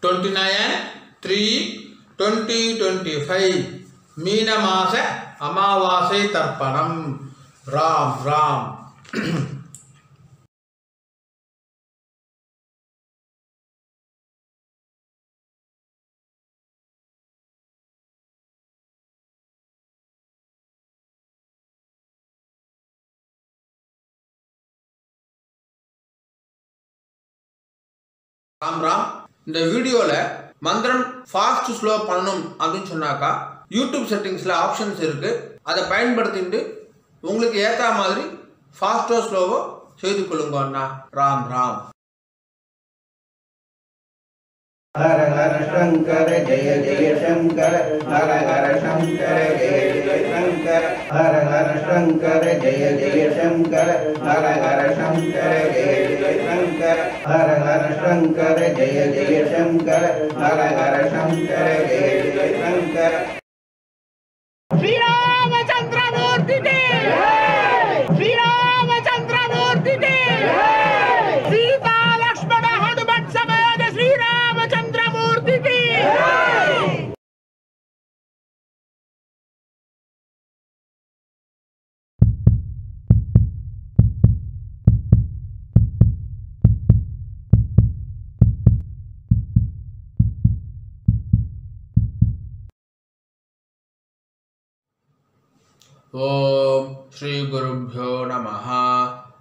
29/3/2025 மீனமாச அமாவாசை தர்ப்பணம். ராம் ராம். ராம் ராம். இந்த வீடியோல மந்திரம் ஃபாஸ்ட் ஸ்லோ பண்ணணும் அப்படின்னு சொன்னாக்கா யூடியூப் செட்டிங்ஸ்ல ஆப்ஷன்ஸ் இருக்கு. அதை பயன்படுத்திட்டு உங்களுக்கு ஏற்ற மாதிரி ஃபாஸ்டோ ஸ்லோவோ செய்து கொள்ளுங்க அண்ணா. ராம் ராம். हर हर शंकर जय जय शंकर हर हर शंकर जय जय शंकर हर हर शंकर जय जय शंकर हर हर शंकर जय जय शंकर हर हर शंकर जय जय शंकर हर हर शंकर जय जय शंकर. श्री रामचंद्र मूर्ति के श्री रामचंद्र मूर्ति के सीता लक्ष्मण हनुमत समेत श्री रामचंद्र मूर्ति की. ஓம் ஸ்ரீ குருभ्यो நமः.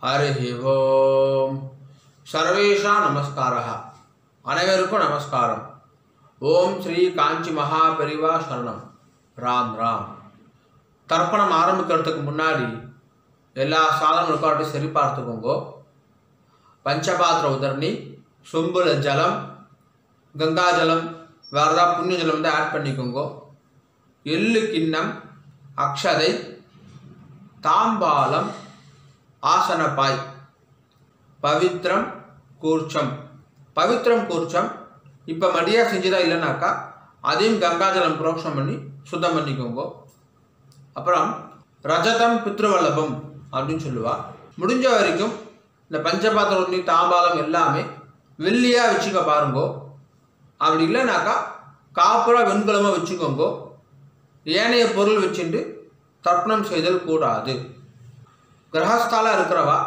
ஹரி ஓம். சர்வேஷா நமஸ்காரः. அனைவருக்கும் நமஸ்காரம். ஓம் ஸ்ரீ காஞ்சி மகா பெரிவா சரணம். ராம் ராம். தர்ப்பணம் ஆரம்பிக்கிறதுக்கு முன்னாடி எல்லா சாதனங்களுக்காட்டி சரி பார்த்துக்கோங்க. பஞ்சபாத்திர உதரணி, சொம்புல ஜலம், கங்கா ஜலம், வேறு ஏதாவது புண்ணிய ஜலம் வந்து ஆட் பண்ணிக்கோங்க. எள்ளு கிண்ணம், அக்ஷதை, தாம்பாலம், ஆசனப்பாய், பவித்ரம் கூர்ச்சம். பவித்ரம் கூர்ச்சம் இப்போ மடியாக செஞ்சதா இல்லைனாக்கா அதையும் கங்காஜலம் புரோக்ஷம் பண்ணி சுத்தம் பண்ணிக்கோங்க. அப்புறம் ரஜதம் பித்ருவல்லபம் அப்படின்னு சொல்லுவா. முடிஞ்ச வரைக்கும் இந்த பஞ்சபாத்திர உண்ணி, தாம்பாலம் எல்லாமே வெள்ளியாக வச்சுக்க பாருங்கோ. அப்படி இல்லைனாக்கா காப்புரா வெண்கலமாக வச்சுக்கோங்க. ஏனைய பொருள் வச்சுட்டு தர்ப்பணம் செய்தல் கூடாது. கிரகஸ்தால இருக்கிறவா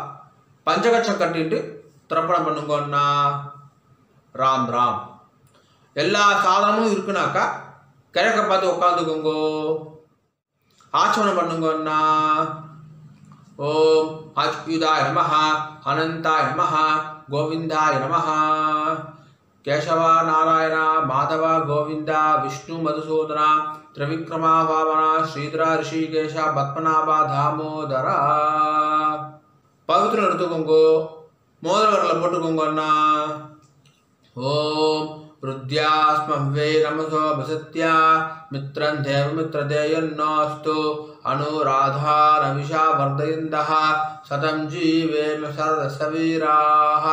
பஞ்சகட்சம் கட்டிட்டு தர்ப்பணம் பண்ணுங்கன்னா. ராம் ராம். எல்லா சாதனமும் இருக்குனாக்கா கிழக்க பார்த்து உட்காந்துக்கோங்க. ஆச்சமனம் பண்ணுங்கன்னா. ஓம் அச்சுதாய நமஹ, அனந்தாய நமஹ, கோவிந்தாய நமஹ. கேசவா நாராயண மாதவ கோவிந்தா விஷ்ணு மதுசூதனா त्रिविक्रमा वामना श्रीधरा ऋषिकेश पद्मनाभा दामोदरा. पवित्र எடுத்துக்கோங்கோ. மோதிர விரல போட்டுக்கோங்க அண்ணா. ஓம் ருத்யாஸ்மவ்வே நமசோ வசத்யா மித்ரன் தேவ மித்ரதேயன்னோஸ்து அனுராதா ரவிஷா வர்தயந்தஹ சதம் ஜீவேம சரதசவீராஹ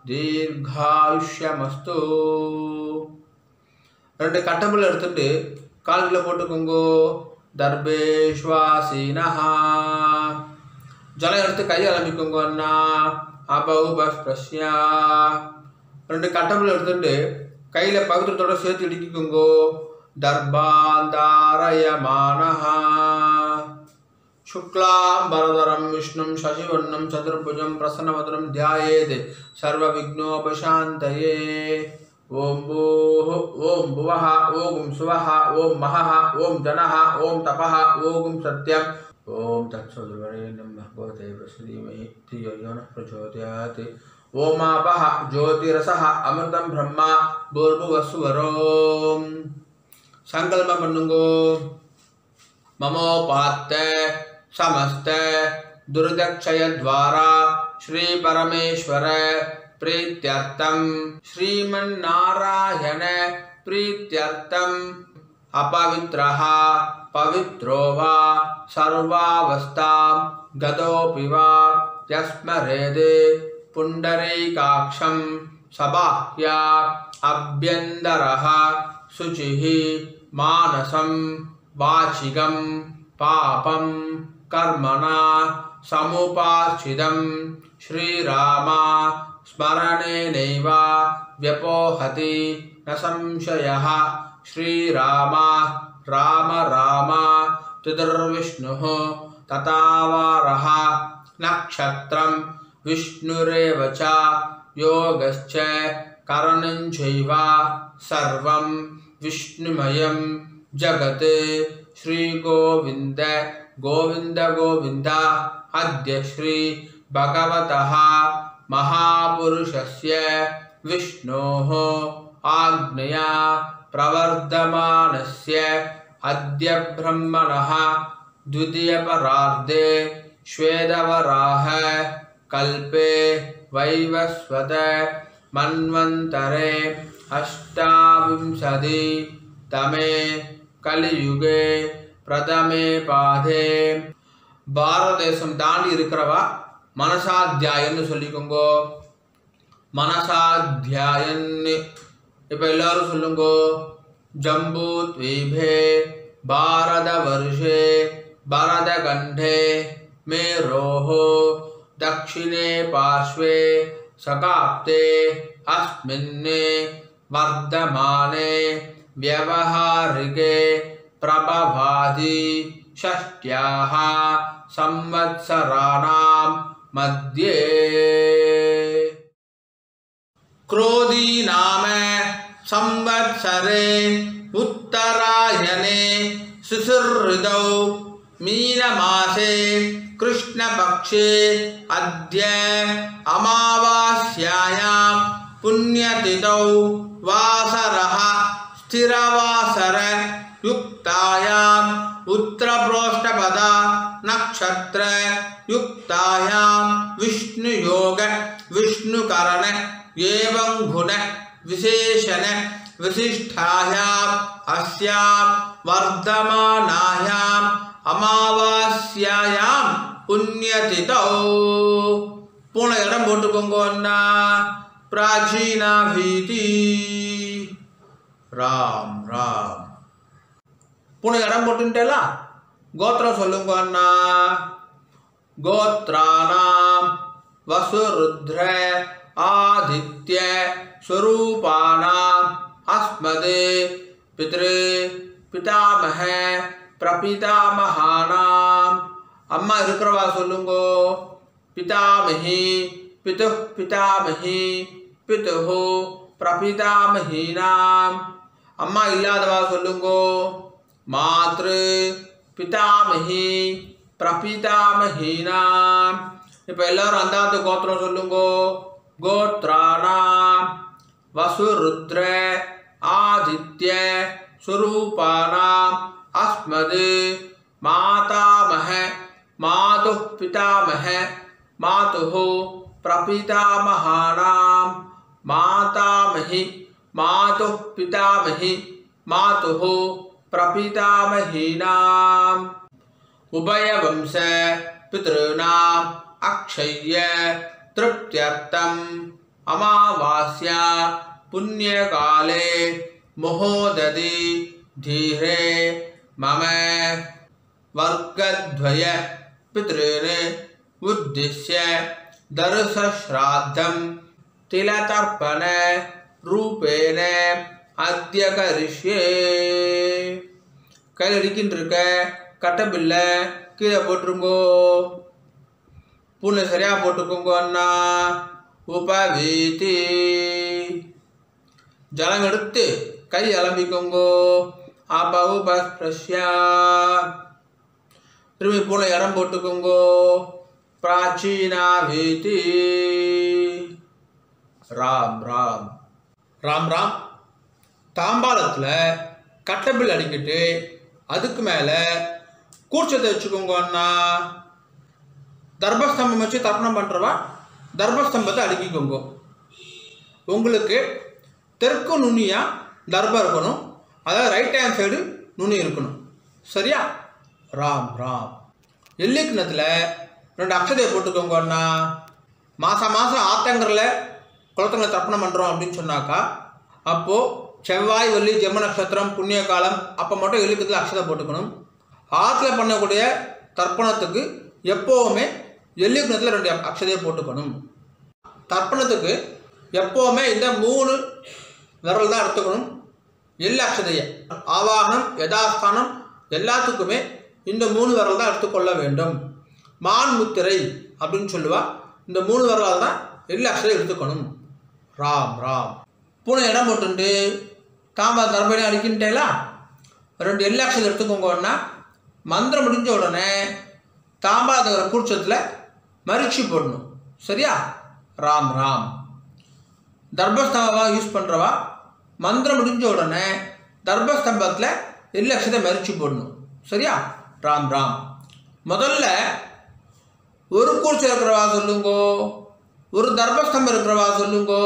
தீர்காயுஷ்யமஸ்து. ரெண்டு கட்டம்புல எடுத்துட்டு கால்களில் போட்டுக்கோங்கோ. தர்பேஷ்வாசீனஹா. ஜலம் எடுத்து கையை அலம்பிக்கோங்க அண்ணா. அபௌபஸ்பிரஸ்யா. ரெண்டு கட்டம்புல எடுத்துட்டு கையில் பவித்திரத்தோட சேர்த்து இடிக்கிக்கோங்கோ. தர்பாந்தாரயமானஹா. शुक्लां वरदरं विष्णुं शशिवर्णं चतुर्भुजं प्रसन्नवदनं ध्यायेत् सर्वविघ्नोपशान्तये. ओम भूः ओम भुवः ओम सुवः ओम महः ओम जनः ओम तपः ओम सत्यम्. ओम तत्सवितुर्वरेण्यं भर्गो देवस्य धीमहि धियो यो नः प्रचोदयात्. ओमापः ज्योतिरसः अमृतं ब्रह्मा भूर्भुवस्सुवरोम्. संकल्पं பண்ணுங்கோ. ममोपात्त समस्त दुर्दक्षय द्वारा श्री परमेश्वर प्रीत्यर्थम श्रीमन्नारायण प्रीत्यर्थम अपवित्रः पवित्रो वा सर्वावस्थां गतोऽपि वा यस्मरेद् पुण्डरीकाक्षं सबाह्या अभ्यन्तरः शुचिः मानसं वाचिकं पापं कर्मणा समुपाश्चितं श्रीराम स्मरणेनैव व्यपोहति न संशयः श्रीराम राम राम तिर्विष्णुः तथावारः नक्षत्रं विष्णुरेव च योगश्च करणञ्चैव सर्वं विष्णुमयं जगत् श्रीगोविन्द गोविन्द गोविन्द अद्य श्री भगवतः महापुरुषस्य विष्णोः आज्ञया प्रवर्धमानस्य अद्य ब्रह्मणः द्वितीयपरार्धे श्वेतवराह कल्पे वैवस्वत मन्वन्तरे अष्टाविंशतितमे कलियुगे प्रथमे पादे பாரத தேசம் தாண்டி இருக்கிறவா மனசாத்தியாயன்னு சொல்லிக்கோங்கோ. மனசாத்தியாயன்னு இப்போ எல்லாரும் சொல்லுங்கோ. ஜம்பூ த்வீபே பாரத வருஷே பரத கண்டே மேரோஹோ தக்ஷிணே பார்ஷ்வே சகாப்தே அஸ்மின்னே வர்தமானே व्यवहारिके प्रभवादि षष्ट्याः संवत्सराणां मध्ये क्रोधी नाम संवत्सरे उत्तरायणे शिशिरऋतौ मीनमासे कृष्णपक्षे अद्य अमावास्यायां पुण्यतिथौ वासरः स्थिरवासर युक्तायां उत्तरप्रोष्ठपद नक्षत्र युक्तायां विष्णुयोग विष्णुकरण एवं गुण विशेषण विशिष्टायां अस्यां वर्धमानायां अमावास्यायां पुण्यतिथौ पूर्ण इடம் போட்டுக்கோங்க அண்ணா. प्राचीना भीति राम राम पूर्ण इடம் போட்டுட்டேல கோத்திரம் சொல்லுங்க அண்ணா. गोत्राणां वसुरुद्र आदित्य स्वरूपाणां अस्मदे पितृ पितामह प्रपितामहानां अम्मा இருக்கிறவா சொல்லுங்கோ. पितामही पितुः पितामही पितुः प्रपितामहीनां अम्मा इल्लादवा சொல்லுங்கோ. मातृ पितामही प्रपितामहीनां இப்போ எல்லாரும் அந்தாத்து கோத்திரம் சொல்லுங்கோ. गोत्राणां वसुरुद्र आदित्य स्वरूपाणां अस्मद् मातामह मातुः पितामह मातुः प्रपितामहानां मातामही मातुः पितामही मातुः प्रपितामहीनां उभयवंश पितॄणाम् अक्षय्य तृप्त्यर्थम् अमावास्या पुण्यकाले महोदधि धीरे मम वर्गद्वय पितॄन् उद्दिश्य दर्शश्राद्धं तिलतर्पण रूपेण अद्य करिष्ये. கையில் அடிக்கின்றிருக்க கட்டபில்லை கீழே போட்டுருங்கோ. பூனை சரியாக போட்டுக்கோங்க அண்ணா. உபவீதி ஜலம் எடுத்து கை அலம்பிக்கோங்கோ. அப்ப உபஸ்பிரஷ்யா திரும்பி பூனை இடம் போட்டுக்கோங்கோ. பிராச்சீனா வீதி ராம் ராம் ராம் ராம். தாம்பாளத்தில் கட்டபில் அடிக்கிட்டு அதுக்கு மேலே கூர்ச்சத்தை வச்சுக்கோங்க அண்ணா. தர்பஸ்தம்பம் வச்சு தர்ப்பணம் பண்ணுறவா தர்பஸ்தம்பத்தை அடுக்கிக்கோங்க. உங்களுக்கு தெற்கு நுனியாக தர்பம் இருக்கணும், அதாவது ரைட் ஹேண்ட் சைடு நுனி இருக்கணும். சரியா? ராம் ராம். எள்ளி கிணத்துல 2 அக்ஷதையை போட்டுக்கோங்க அண்ணா. மாதம் மாதம் ஆத்தங்கரில் குளத்தங்களை தர்ப்பணம் பண்ணுறோம் அப்படின்னு சொன்னாக்கா அப்போது செவ்வாய் வெள்ளி ஜென்ம நட்சத்திரம் புண்ணிய காலம் அப்போ மட்டும் எள்ளிக்கத்தில் அக்ஷதை போட்டுக்கணும். ஆற்றுல பண்ணக்கூடிய தர்ப்பணத்துக்கு எப்போவுமே எள்ளி கிணத்துல 2 அக்ஷதையை போட்டுக்கணும். தர்ப்பணத்துக்கு எப்போவுமே இந்த 3 விரல் தான் எடுத்துக்கணும். எல் அக்ஷதையை ஆவாகனம் யதாஸ்தானம் எல்லாத்துக்குமே இந்த 3 விரல் தான் எடுத்துக்கொள்ள வேண்டும். மான் முத்திரை அப்படின்னு சொல்லுவா. இந்த 3 விரலால் தான் எல் அக்ஷதை எடுத்துக்கணும். ராம் ராம். பூனை இடம் போட்டுண்டு தாம்பா தர்பணி அடிக்கின்றேலா 2 எல் அக்ஷதை எடுத்துக்கோங்கன்னா மந்திரம் முடிஞ்ச உடனே தாம்பாதகர கூர்ச்சத்தில் மரிச்சி போடணும். சரியா? ராம் ராம். தர்பஸ்தம்பமாக யூஸ் பண்ணுறவா மந்திரம் முடிஞ்ச உடனே தர்பஸ்தம்பத்தில் எல் அக்ஷதை மரிச்சி போடணும். சரியா? ராம் ராம். முதல்ல ஒரு கூர்ச்சம் இருக்கிறவா சொல்லுங்கோ, ஒரு தர்பஸ்தம்பம் இருக்கிறவா சொல்லுங்கோ.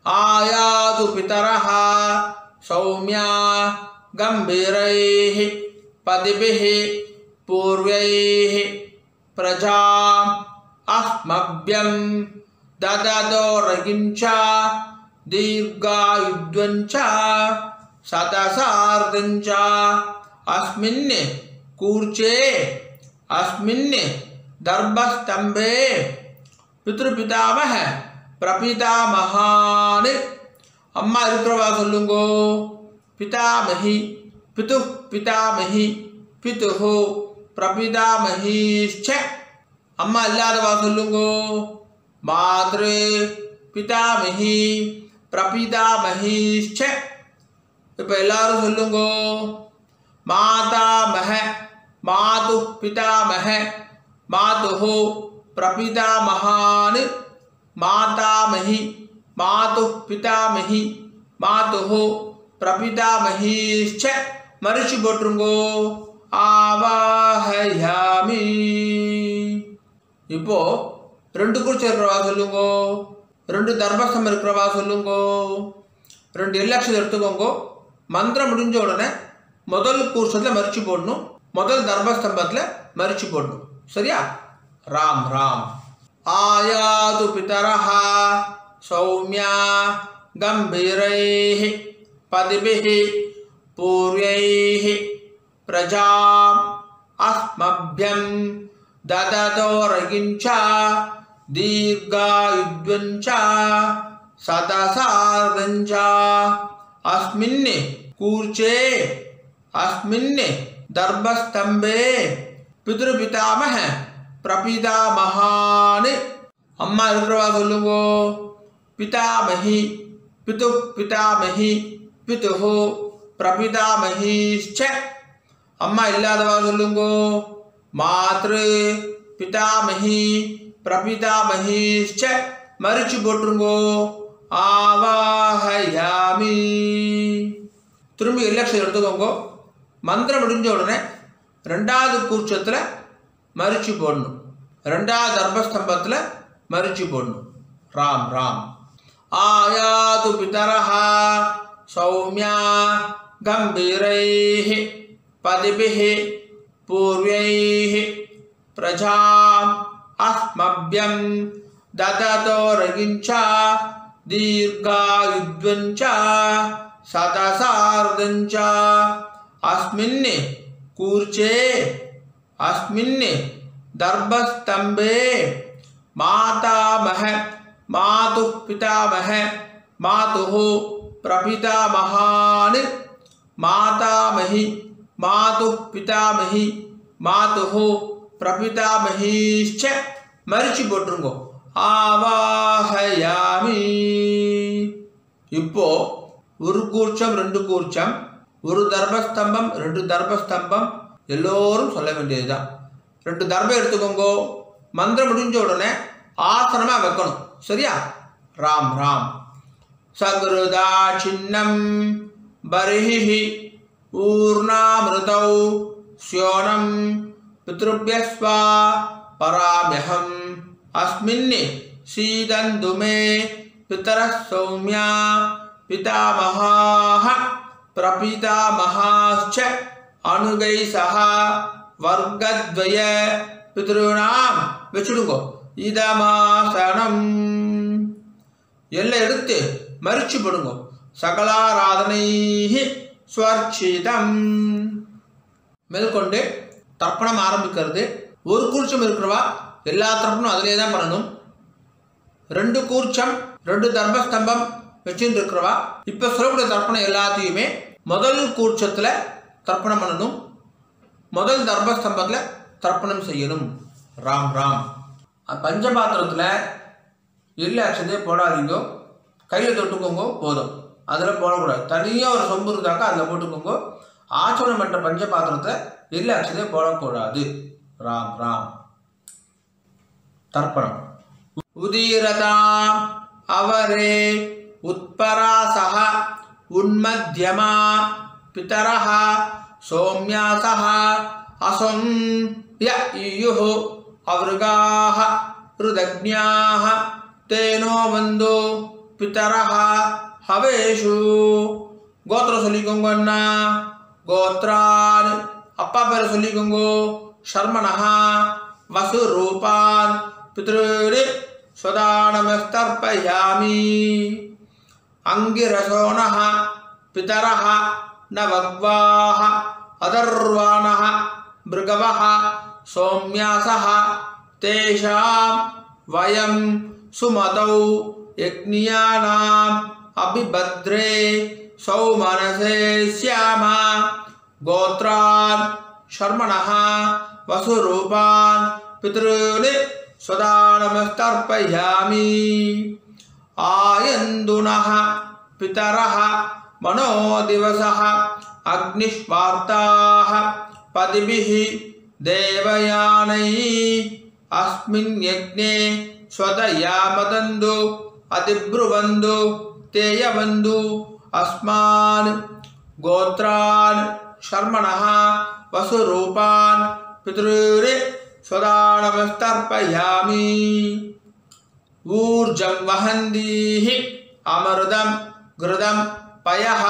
ஆயாது பிதரஹா சௌமியா கம்பீரைஹி பதிபிஹி பூர்வைஹி பிரஜாம் அஸ்மப்யம் தததோரகிஞ்சா தீர்காயுத்வஞ்சா சதசார்தஞ்சா அஸ்மின் கூர்ச்சே அஸ்மின் தர்பஸ்தம்பே பித்ருபிதாமஹ பிரபிதாமஹான். அம்மா இருக்கிறவா சொல்லுங்கோ. பிதாமஹி பிது பிதாமஹி பிதுஹு பிரபிதாமஹீச்ச. அம்மா இல்லாதவா சொல்லுங்கோ. மாத்ரு பிதாமஹி பிரபிதாமஹீச்ச. இப்போ எல்லாரும் சொல்லுங்கோ. மாதாமஹ மாது பிதாமஹ மாதுஹு பிரபிதாமஹான். மாதாமஹி மாது பிதாமஹி மாதுஹு பிரபிதாமஹீச்ச. மரிச்சு போட்டுருங்கோ. ஆவாஹயாமி. இப்போ 2 கூர்ச்சம் இருக்கிறவா சொல்லுங்கோ, 2 தர்பஸ்தம்பம் இருக்கிறவா சொல்லுங்கோ, 2 எல் அக்ஷதை எடுத்துக்கோங்கோ. மந்திரம் முடிஞ்ச உடனே முதல் கூர்ச்சத்தில் மரிச்சு போடணும், முதல் தர்பஸ்தம்பத்தில் மரிச்சு போடணும். சரியா? ராம் ராம். ஆயாது பிதரஹா சௌமியா கம்பீரைஹி பதிபிஹி பூர்வைஹி பிரஜாம் அஸ்மப்யம் தததோரகிஞ்சா தீர்காயுத்வஞ்சா சதசார்தஞ்சா அஸ்மின் கூர்ச்சே அஸ்மின் தர்பஸ்தம்பே பித்ருபிதாமஹ பிரபிதாமஹான். அம்மா இருக்கிறவா சொல்லுங்கோ. பிதாமஹி பிது பிதாமஹி பிதுஹு பிரபிதாமஹீச்ச. அம்மா இல்லாதவா சொல்லுங்கோ. மாத்ரு பிதாமஹி பிரபிதாமஹீச்ச. மரிச்சு போட்டுருங்கோ. ஆவாஹயாமி. திரும்பி எல் அக்ஷதை எடுத்துக்கோங்க. மந்திரம் முடிஞ்ச உடனே 2வது கூர்ச்சத்தில் மரிச்சு போடணும், 2வது தர்பஸ்தம்பத்தில் மரிச்சு போடணும். ராம் ராம். ஆயாது பிதரஹா சௌமியா கம்பீரைஹி பதிபிஹி பூர்வைஹி பிரஜாம் அஸ்மப்யம் தததோரகிஞ்சா தீர்காயுத்வஞ்சா சதசார்தஞ்சா அஸ்மின் கூர்ச்சே அஸ்மின் தர்பஸ்தம்பே மாதாமஹ மாது பிதாமஹ மாதுஹு பிரபிதாமஹான். மாதாமஹி மாது பிதாமஹி மாதுஹு பிரபிதாமஹீச்ச. மரிச்சு போட்டுருங்கோ. ஆவாஹயாமி. இப்போ ஒரு கூர்ச்சம் 2 கூர்ச்சம், ஒரு தர்பஸ்தம்பம் 2 தர்பஸ்தம்பம் எல்லோரும் சொல்ல வேண்டியதுதான். 2 தர்பம் எடுத்துக்கோங்கோ. மந்திரம் முடிஞ்ச உடனே ஆசனமாக வைக்கணும். சரியா? ராம் ராம். சக்ருதா சின்னம் பரிஹி ஊர்ணாமிருதௌ ஸ்யோனம் பித்ருப்யஸ்வா பராம்யஹம் அஸ்மின் சீதந்து மே பிதரः சௌமியா பிதாமஹாः பிரபிதாமஹாश्च அனுகை சஹா வர்க்கத்வய பித்ருணாம். வச்சுடுங்கோ. இதமாசனம். எல்லாம் எடுத்து மரிச்சு போடுங்க. சகலாராதனைஹி ஸ்வர்ச்சிதம். மேற்கொண்டு தர்ப்பணம் ஆரம்பிக்கிறது. ஒரு கூர்ச்சம் இருக்கிறவா எல்லா தர்ப்பணம் அதிலே தான் பண்ணணும். 2 கூர்ச்சம் 2 தர்பஸ்தம்பம் வச்சுட்டு இருக்கிறவா இப்போ சொல்லக்கூடிய தர்ப்பணம் எல்லாத்தையுமே முதல் கூட்சத்தில் தர்ப்பணம் பண்ணணும், முதல் தர்மஸ்தம்பத்தில் தர்ப்பணம் செய்யணும். ராம் ராம். பஞ்சபாத்திரத்தில் எள்ளு அக்ஷதையே போடாதீங்க, கையில் தொட்டுக்கோங்க போதும், அதில் போடக்கூடாது. தனியாக ஒரு சொம்பு இருந்தாக்கா அதில் போட்டுக்கோங்க. ஆச்சமனம் பண்ணுற பஞ்சபாத்திரத்தை எள்ளு அக்ஷதையே போடக்கூடாது. ராம் ராம். தர்ப்பணம். உதீரதாம் அவரே உத்பராசஹ உன்மத்யமா பிதரஹ சோம்யாசஹ அசம் ய இயுஹு அவருகாஹ ருதக்ஞாஹ தேனோ வந்தோ பிதரஹ ஹவேஷு. கோத்திரம் சொல்லிக்கோங்க அண்ணா. கோத்ரான் அப்பா பேரை சொல்லிக்கோங்க. சர்மணஹா வசு ரூபான் பித்ருனி ஸ்வதானமஸ்தர்ப்பயாமி. அங்கிரசோனஹ பிதரஹ நவக்வாஹ அதர்வாணஹ மிருகவஹ சோம்யாசஹ தேஷாம் வயம் சுமதௌ யக்ஞானாம் அபிபத்ரே சௌமனசே ஸ்யாம. கோத்ரான் சர்மணஹ வசுரூபான் பித்ருனி ஸ்வதானமஸ்தர்ப்பயாமி. ஆயந்துனஹ பிதரஹ மனோதிவசஹ அக்னிஷ்வார்த்தாஹ பதிபிஹி தேவயானை அஸ்மின் யக்ஞே ஸ்வதயாமதந்து அதிப்ருவந்து தேயவந்து அஸ்மான். கோத்ரான் சர்மணஹ வசுரூபான் பித்ருனி ஸ்வதானமஸ்தர்ப்பயாமி. ஊர்ஜம் வஹந்தீஹி அமிர்தம் கிருதம் பயஹ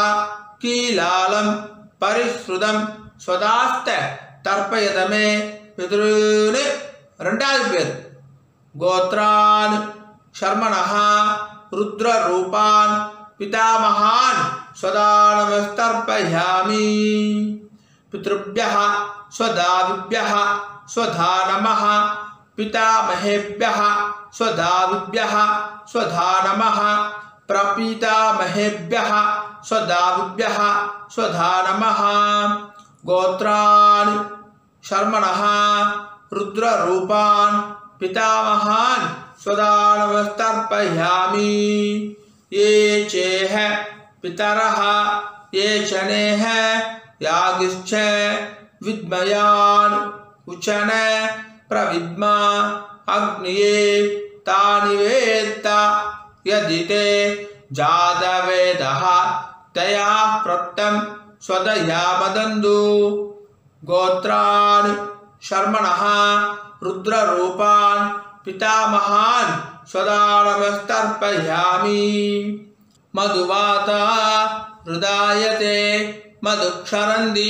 கீலாலம் பரிஸ்ருதம் ஸ்வதாஸ்த தர்ப்பயதமே பித்ருனி. ரெண்டாவது பேர். கோத்ரான் சர்மணஹ ருத்ரரூபான் பிதாமகான் ஸ்வதானமஸ்தர்ப்பயாமி. பித்ருभ्यः स्वदाविभ्यः स्वधानमः पितामहेभ्यः स्वदाविभ्यः स्वधानमः प्रपीतामहेभ्यः स्वदाविभ्यः स्वधानमः. गोत्रान् शर्मणः रुद्ररूपान् पितामहान् स्वदानमस्तर्पयामि. ये चेह पितरः ये चनेह यागिश्च विद्मयान् उचन प्रविद्मा अग्निये तानि वेत्त यदि ते जातवेदः तया प्रत्तं स्वदयामदन्तु. गोत्रान् शर्मणः रुद्ररूपान् पितामहान् स्वदानमस्तर्पयामि. मधुवाता हृदायते मधुक्षरन्ति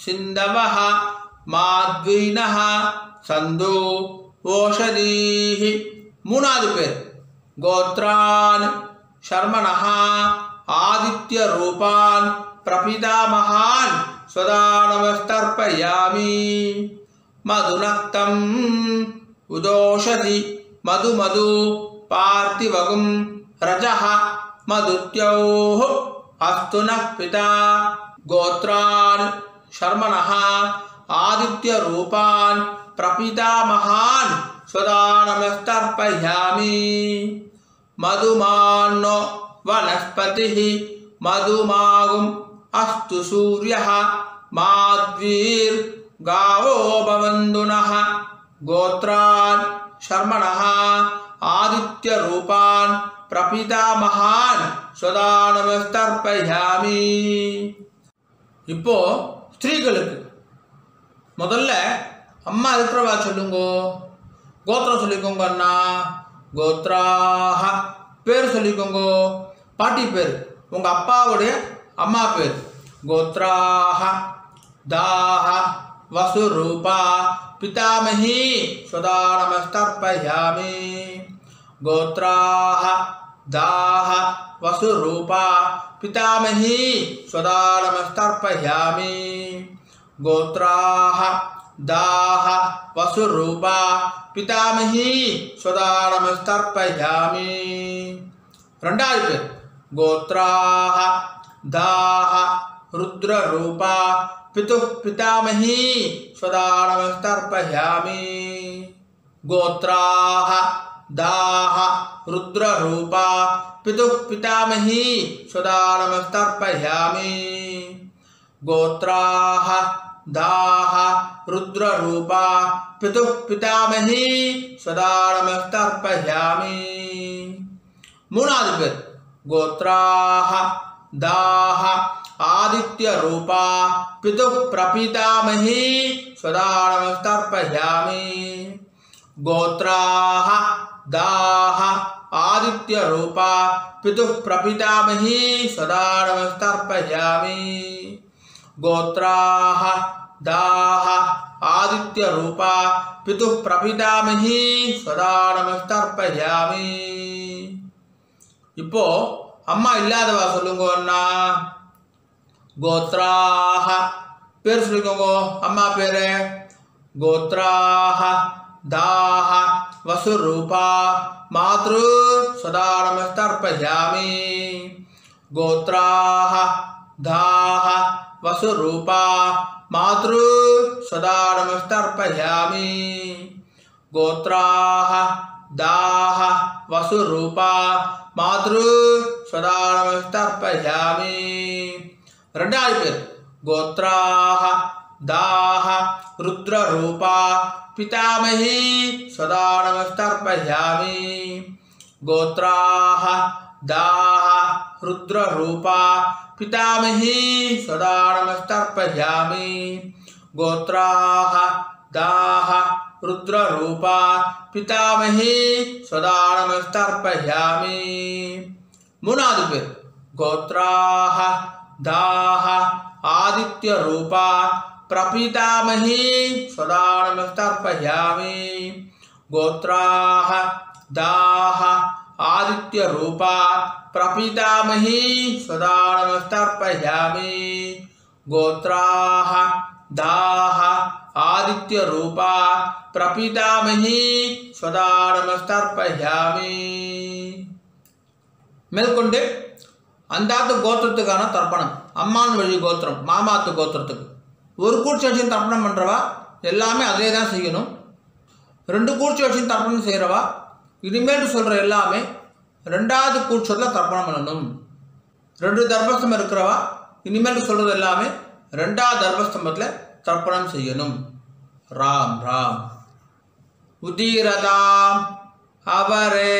सिन्धवः माध्वीनः सन्दो ओषधीः. மூணாவது பேர். கோத்ரான் शर्मणः आदित्य रूपान् प्रपितामहान् स्वदानमस्तर्पयामि. मधुनक्तं उदोषधि मधु मधु पार्थिवगुं रजः मधुत्योः अस्तु नः पिता. गोत्रान् शर्मणः आदित्य रूपान् प्रपितामहान् स्वदानमस्तर्पयामि. मधुमान्नो वनस्पतिः मधुमागुम् अस्तु सूर्यः माध्वीर्गावो भवन्तु नः. गोत्रान् शर्मणः आदित्य रूपान् प्रपितामहान् स्वदानमस्तर्पयामि. இப்போ ஸ்திரீகளுக்கு முதல்ல அம்மா இருக்கிறவா சொல்லுங்க. கோத்திரம் சொல்லிக்கோங்க அண்ணா. கோத்ராஹ பேர் சொல்லிக்கோங்க. பாட்டி பேர் உங்க அப்பாவுடைய அம்மா பேர். கோத்ராஹ தாஹ வசுரூபா பிதாமஹி ஸ்வதானமஸ்தர்ப்பயாமி. गोत्राः दाः वसुरूपा पितामही स्वदानमस्तर्पयामि। गोत्राः दाः वसुरूपा पितामही स्वदानमस्तर्पयामि। ரெண்டாவது गोत्राः दाः रुद्ररूपा पितुः पितामही स्वदा नमस्तर्पयामि गोत्राः दाः रुद्ररूपा पितुः पितामही स्वदा नमस्तर्पयामि गोत्राः दाः रुद्ररूपा पितुः पितामही स्वदा नमस्तर्पयामि मूणावदु पेर गोत्राः दाः आदित्य रूपा पितुः प्रपितामही स्वदा नमस्तर्पयामि गोत्राः दाः आदित्य रूपा पितुः प्रपितामही स्वदा नमस्तर्पयामि गोत्राः दाः आदित्य रूपा पितुः प्रपितामही स्वदा नमस्तर्पयामि இப்போ அம்மா இல்லாதவா சொல்லுங்க அண்ணா गोत्राः பேர் சொல்லுங்க அம்மா பேரு गोत्राः दाः वसुरूपा मातृ सदा नमस्तर्पयामि गोत्राः दाः वसुरूपा मातृ सदा नमस्तर्पयामि गोत्राः दाः वसुरूपा मातृ सदा नमस्तर्पयामि ரெண்டாவது பேர் गोत्राः दाः रुद्ररूपा पितामही सदा नमस्तर्पयामि गोत्राः दाः रुद्ररूपा पितामही सदा नमस्तर्पयामि गोत्राः दाः रुद्ररूपा पितामही सदा नमस्तर्पयामि मूणावदु पेर गोत्राः दाः आदित्य रूपा प्रपितामही सदा नमस्तर्पयामि गोत्राः दाः आदित्य रूपा प्रपितामही सदा नमस्तर्पयामि गोत्राः दाः आदित्य रूपा प्रपितामही सदा नमस्तर्पयामि மேற்கொண்டு அந்தாத்து கோத்திரத்துக்கான தர்ப்பணம் அம்மான் வழி கோத்திரம் மாமாத்து கோத்திரத்துக்கு ஒரு கூட்சி வச்சு தர்ப்பணம் பண்ணுறவா எல்லாமே அதே தான் செய்யணும். ரெண்டு கூட்சி வச்சு தர்ப்பணம் செய்கிறவா இனிமேல் சொல்கிற எல்லாமே ரெண்டாவது கூட்சத்தில் தர்ப்பணம் பண்ணணும். ரெண்டு தர்பஸ்தம்பம் இருக்கிறவா இனிமேல் சொல்கிறது எல்லாமே ரெண்டாவது தர்பஸ்தம்பத்தில் தர்ப்பணம் செய்யணும். ராம் ராம். உதீரதாம் அவரே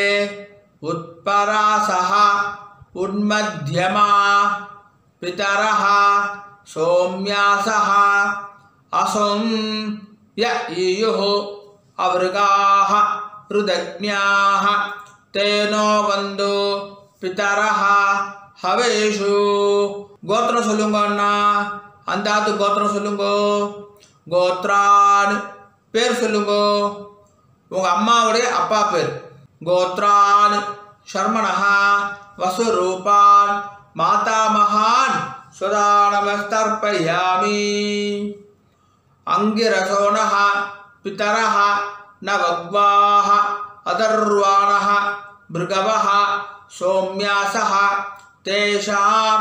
उत्परासः उन्मध्यमा पितरः सौम्यासः असुं य ईयुः अवृगाः रुदग्न्याः तेनो वन्दो पितरः हवेषु. கோத்திரம் சொல்லுங்க அண்ணா. அந்தாத்து கோத்திரம் சொல்லுங்க. கோத்ரான் பேர் சொல்லுங்க. உங்கள் அம்மாவுடைய அப்பா பேர். गोत्रान् शर्मणः वसुरूपान् मातामहान् सदा नमस्तर्पयामि. अंगिरसोनः पितरः नवग्वाः अदर्वाणः भृगवः सौम्यासः तेषां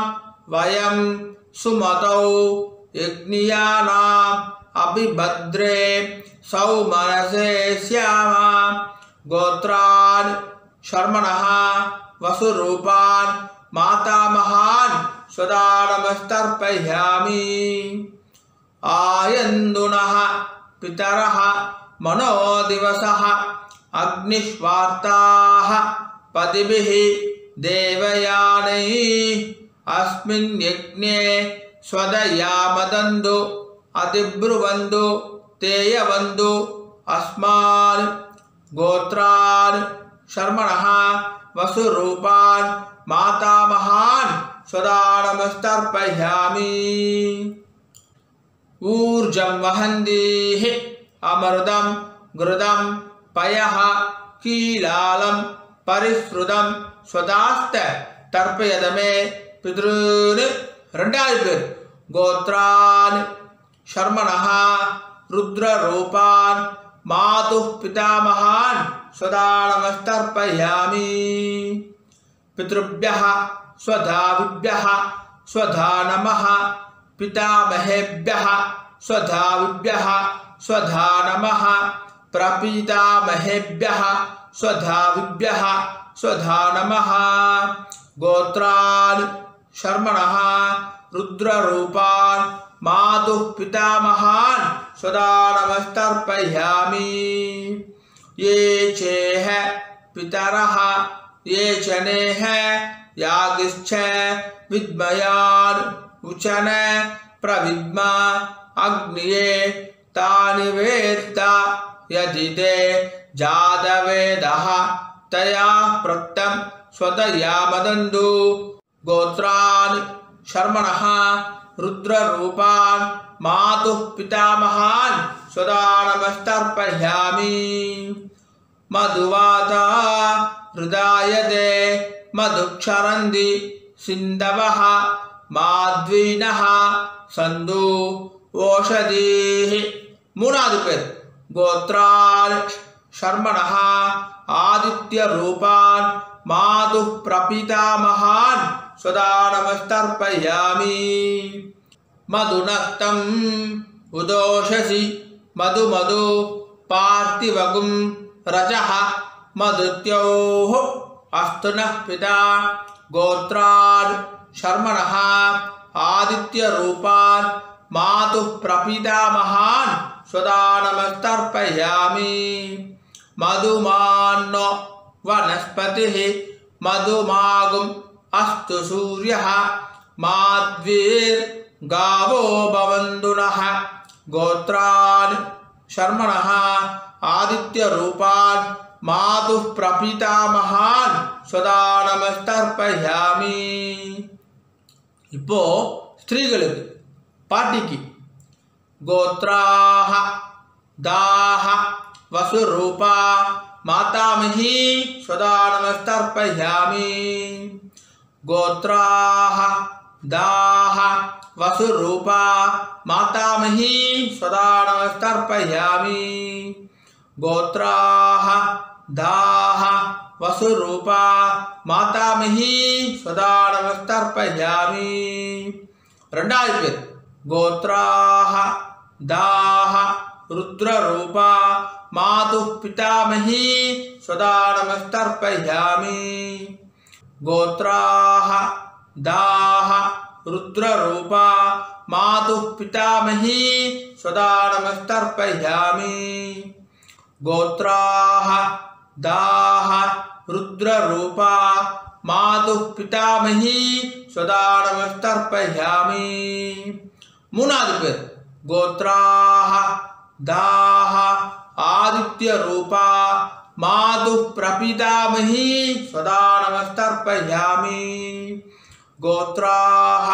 वयं सुमतौ यज्ञियानाम् अभिभद्रे सौमनसे स्याम. गोत्रान् शर्मणः वसुरूपान् मातामहान् सदा नमस्तर्पयामि. आयन्दुनः पितरः मनोदिवसः अग्निष्वार्ताः पतिभिः देवयानैः अस्मिन् यज्ञे स्वदयामदन्तु अतिब्रुवन्तु तेयवन्तु अस्मान्. गोत्रान् शर्मणः वसुरूपान् मातामहान् सदा नमस्तर्पयामि. ऊर्जं वहन्तीः अमृतं घृतं पयः कीलालं परिश्रुतं स्वदास्त तर्पयदमे पितॄन्. ரெண்டாவது பேர் गोत्रान् शर्मणः रुद्ररूपान् मातुः पितामहान् सदा नमस्तर्पयामि. पितृभ्यः स्वधाविभ्यः स्वधा नमः पितामहेभ्यः स्वधाविभ्यः स्वधा नमः प्रपितामहेभ्यः स्वधाविभ्यः स्वधा नमः गोत्रान् शर्मणः रुद्ररूपान् मातुः पितामहान् सदा नमस्तर्पयामि। ये चेह पितरः ये चनेह यागिश्च विद्मयान् उचन प्रविद्मा अग्निये तानि वेत्त यदि ते जातवेदः तया प्रोक्तं स्वतया मदन्तु। गोत्रान् शर्मणः रुद्ररूपान् मातुः पितामहान् सदा नमस्तर्पयामि। मधुवाता हृदायते मधुक्षरन्ति सिन्धवः माध्वीनः सन्तु ओषधीः। मूणावदु पेर गोत्रान् शर्मणः आदित्यरूपान् मातुः प्रपितामहान् सदा नमस्तर्पयामि। मधुनक्तं उदोषसि मधु मधु पार्थिवगुं रजः मधुत्योः अस्तु नः पिता। गोत्रान् शर्मणः आदित्यरूपान् मातुः प्रपितामहान् सदा नमस्तर्पयामि। मधुमान्नो वनस्पतिः मधुमागुम् अस्तु सूर्यः माध्वीर्गावो भवन्तु नः। गोत्रान् शर्मणः आदित्यरूपान् मातुः प्रपितामहान् सदा नमस्तर्पयामि। இப்போ ஸ்திரீகளுக்கு பாட்டிக்கு गोत्राः दाः वसुरूपा मातामही सदा नमस्तर्पयामि। गोत्राः दाः वसुरूपा मातामही सदा नमस्तर्पयामि। गोत्राः दाः वसुरूपा मातामही सदा नमस्तर्पयामि। ரெண்டாவது பேர் गोत्राः दाः रुद्ररूपा मातुः पितामही सदा नमस्तर्पयामि। गोत्राः दाः रुद्ररूपा मातुः पितामही सदा नमस्तर्पयामि। गोत्राः दाः रुद्ररूपा मातुः पितामही सदा नमस्तर्पयामि। மூணாவது பேர் गोत्राः दाः आदित्यरूपा मातुः प्रपितामही सदा नमस्तर्पयामि। गोत्राः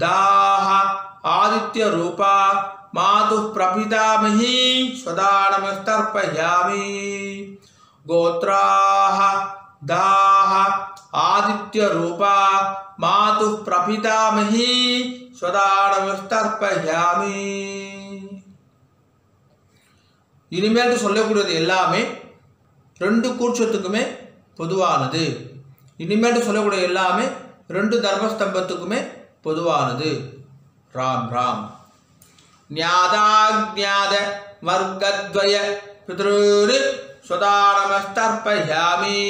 दाः आदित्यरूपा मातुः प्रपितामही सदा नमस्तर्पयामि। गोत्राः दाः आदित्यरूपा मातुः प्रपितामही सदा नमस्तर्पयामि। இனிமேல் சொல்லக்கூடியது எல்லாமே ரெண்டு கூர்ச்சத்துக்குமே பொதுவானது. இனிமேல் சொல்லக்கூடிய எல்லாமே ரெண்டு தர்மஸ்தம்பத்துக்குமே பொதுவானது. ராம் ராம். ஞாதாக்ஞாத வர்க்கத்வய பித்ருர் சதா நமஸ்தர்ப்பயாமி.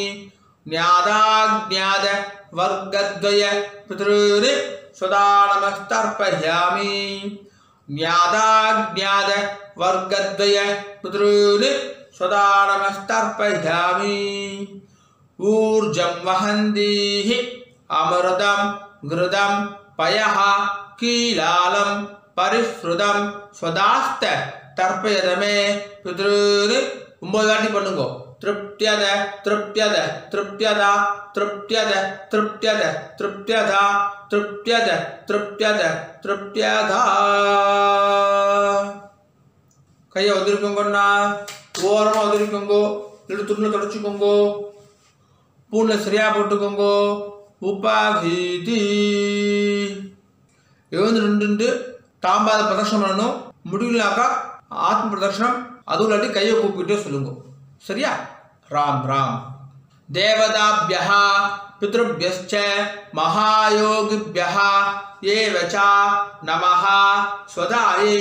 ஞாதாக்ஞாத வர்க்கத்வய பித்ருர் சதா நமஸ்தர்ப்பயாமி. ஞாதாக்ஞாத वर्गद्वय पितॄन् सदा नमस्तर्पयामि। ऊर्जं वहन्तीः अमृतं घृतं पयः कीलालं परिश्रुतं स्वदास्त तर्पयत मे पितॄन्। 9 வாட்டி பண்ணுங்க. तृप्त्यद तृप्त्यद तृप्त्यद तृप्त्यद तृप्त्यद तृप्त्यद तृप्त्यद तृप्त्यद तृप्त्यद. கையை உதிரிக்கோங்கண்ணா, ஓரமாக உதிரிக்கோங்கோ, இல்லை துணியில் தொடச்சிக்கோங்கோ, பூனில் சரியாக போட்டுக்கோங்கோ. உபாகீதி எழுந்து நின்று தாம்பாத பிரதர்ஷனம் பண்ணணும். முடியலனாக்கா ஆத்ம பிரதர்ஷனம், அதுவும் இல்லாட்டி கையை கூப்பிட்டே சொல்லுங்க. சரியா? ராம் ராம். தேவதாபியா पितृभ्यश्च महायोगिभ्यः एव च नमः स्वधायै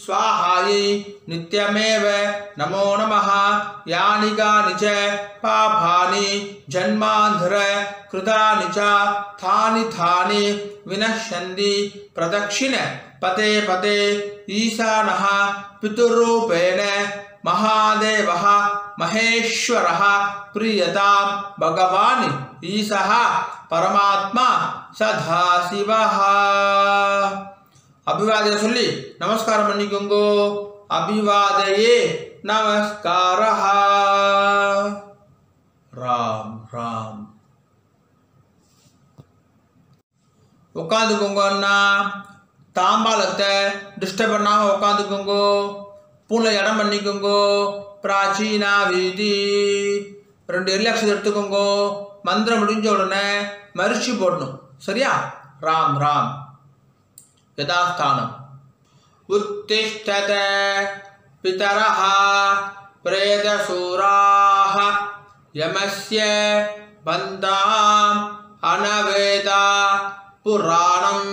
स्वाहायै नित्यमेव नमो नमः यानि कानि च पापानि जन्मान्धर कृतानि च थानि विनश्यन्ति प्रदक्षिण पते पते ईशानः पितृरूपेण महादेवः महेश्वरः प्रियतां भगवान् ईशः परमात्मा सदाशिवः अभिवादय சொல்லி நமஸ்காரம் பண்ணிக்கோங்க अभिवादये नमस्कारः राम राम உட்காந்துக்கோங்க அண்ணா தாம்பாலத்தை டிஸ்டர்ப் பண்ணாம உட்காந்துக்கோங்க பூனை இடம் பண்ணிக்கோங்க பிராச்சீனா வீதி 2 ரிலாக்ஸ் எடுத்துக்கோங்க மந்திரம் முடிஞ்ச உடனே மரிச்சி போடணும் சரியா ராம் ராம் யதாஸ்தானம் உத்திஷ்டத பிதரஹ பிரேதசூராஹ யமஸ்ய பந்தாம் அனவேதா புராணம்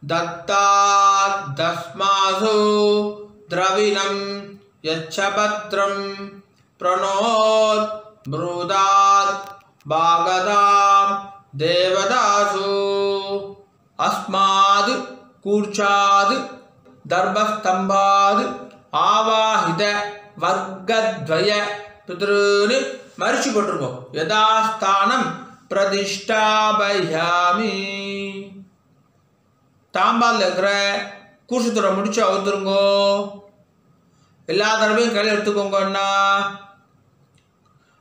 दत्तात् दस्मासु द्रविणं यच्छपत्रं प्रणोत् ब्रूदात् भागदां देवदासु अस्माद् कूर्चाद् दर्भस्तम्भाद् आवाहित वर्गद्वय पितॄन् मरिचि पोट्रुंगो यदास्थानं प्रतिष्ठापयामि தாம்பால் இருக்கிற கூர்ஷத்தோட முடிச்சு அவுத்துருங்கோ எல்லா தர்பையும் கையில் எடுத்துக்கோங்கன்னா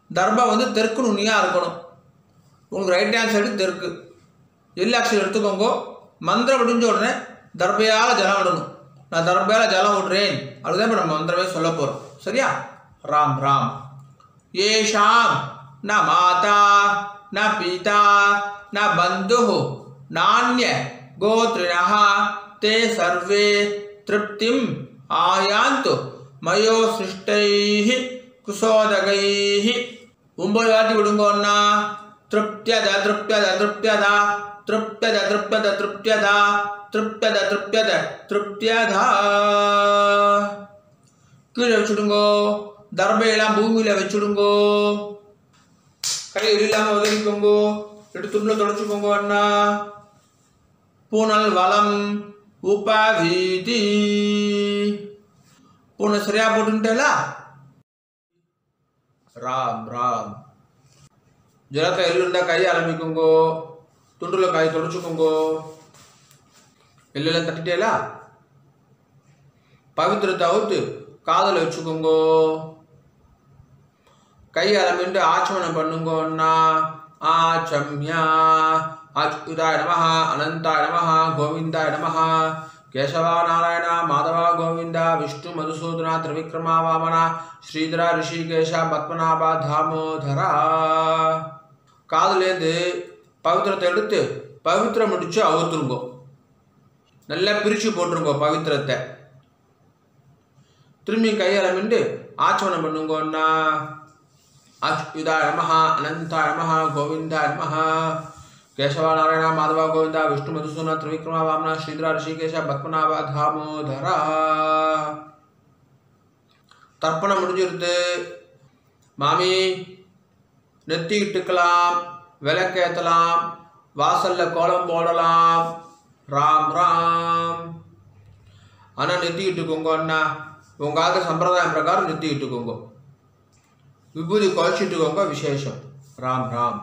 தர்பா வந்து தெற்கு நுனியாக இருக்கணும் உங்களுக்கு ரைட் ஹேண்ட் சைடு தெற்கு எல்லாக்ஷன் எடுத்துக்கோங்க மந்திரம் முடிஞ்ச உடனே தர்பையால் ஜலம் விடணும் நான் தர்பையால் ஜலம் விடுறேன் அதுதான் இப்போ நம்ம மந்திரமே சொல்ல போகிறோம் சரியா ராம் ராம் ஏஷாம் ந மாதா ந பிதா ந பந்து நானிய गोत्रिणः ते सर्वे तृप्तिम् आयान्तु मयो सृष्टैः कुसोदगैः 9 வாட்டி விடுங்கோன்னா तृप्त्यद तृप्त्यद तृप्त्यद तृप्त्यद तृप्त्यद तृप्त्यद तृप्त्यद तृप्त्यद तृप्त्यद கீழே வச்சுடுங்கோ தர்பையெல்லாம் பூமியில வச்சுடுங்கோ கை இல்லாம உதவிக்கோங்கோ எடுத்து துண்டுல தொடச்சுக்கோங்க அண்ணா पुनल वलम उपवीति पुनः सरिया पोटुंटेला राम राम जरा कईलुंडा कई आरंभिकोंगो तुंडुलो कई तोडुचुकोंगो एल्लेल्ला तट्टिटेला पवित्रता उत्तु कादल वेच्चुकोंगो कई आरंभिंटु आचमनं पन्नुंगो अन्ना आचम्या अच्युताय नमः अनंताय नमः गोविंदाय नमः केशव नारायण माधव गोविंद विष्णु मधुसूदन त्रिविक्रमा वामन श्रीधर ऋषिकेश पद्मनाभ दामोदर காதுலேருந்து பவித்திரத்தை எடுத்து பவித்திரம் முடிச்சு அவுத்துருங்கோ நல்லா பிரிச்சு போட்டுருங்கோ பவித்திரத்தை திரும்பி கையால மிண்டு ஆச்சமனம் பண்ணுங்கோன்னா अच्युताय नमः अनंताय नमः गोविंदाय नमः केशव नारायण माधव गोविंद विष्णु मधुसूदन त्रिविक्रमा वामन श्रीधर ऋषिकेश पद्मनाभ दामोदर தர்ப்பணம் முடிஞ்சிருது மாமி நெத்தி இட்டுக்கலாம் விளக்கேற்றலாம் வாசல்ல கோலம் போடலாம் ராம் ராம் ஆனால் நெத்தி இட்டுக்கோங்க அண்ணா உங்க ஆக சம்பிரதாயம் பிரகாரம் நெத்தி இட்டுக்கோங்க विभूति कौशिटुकोंग विशेषम राम राम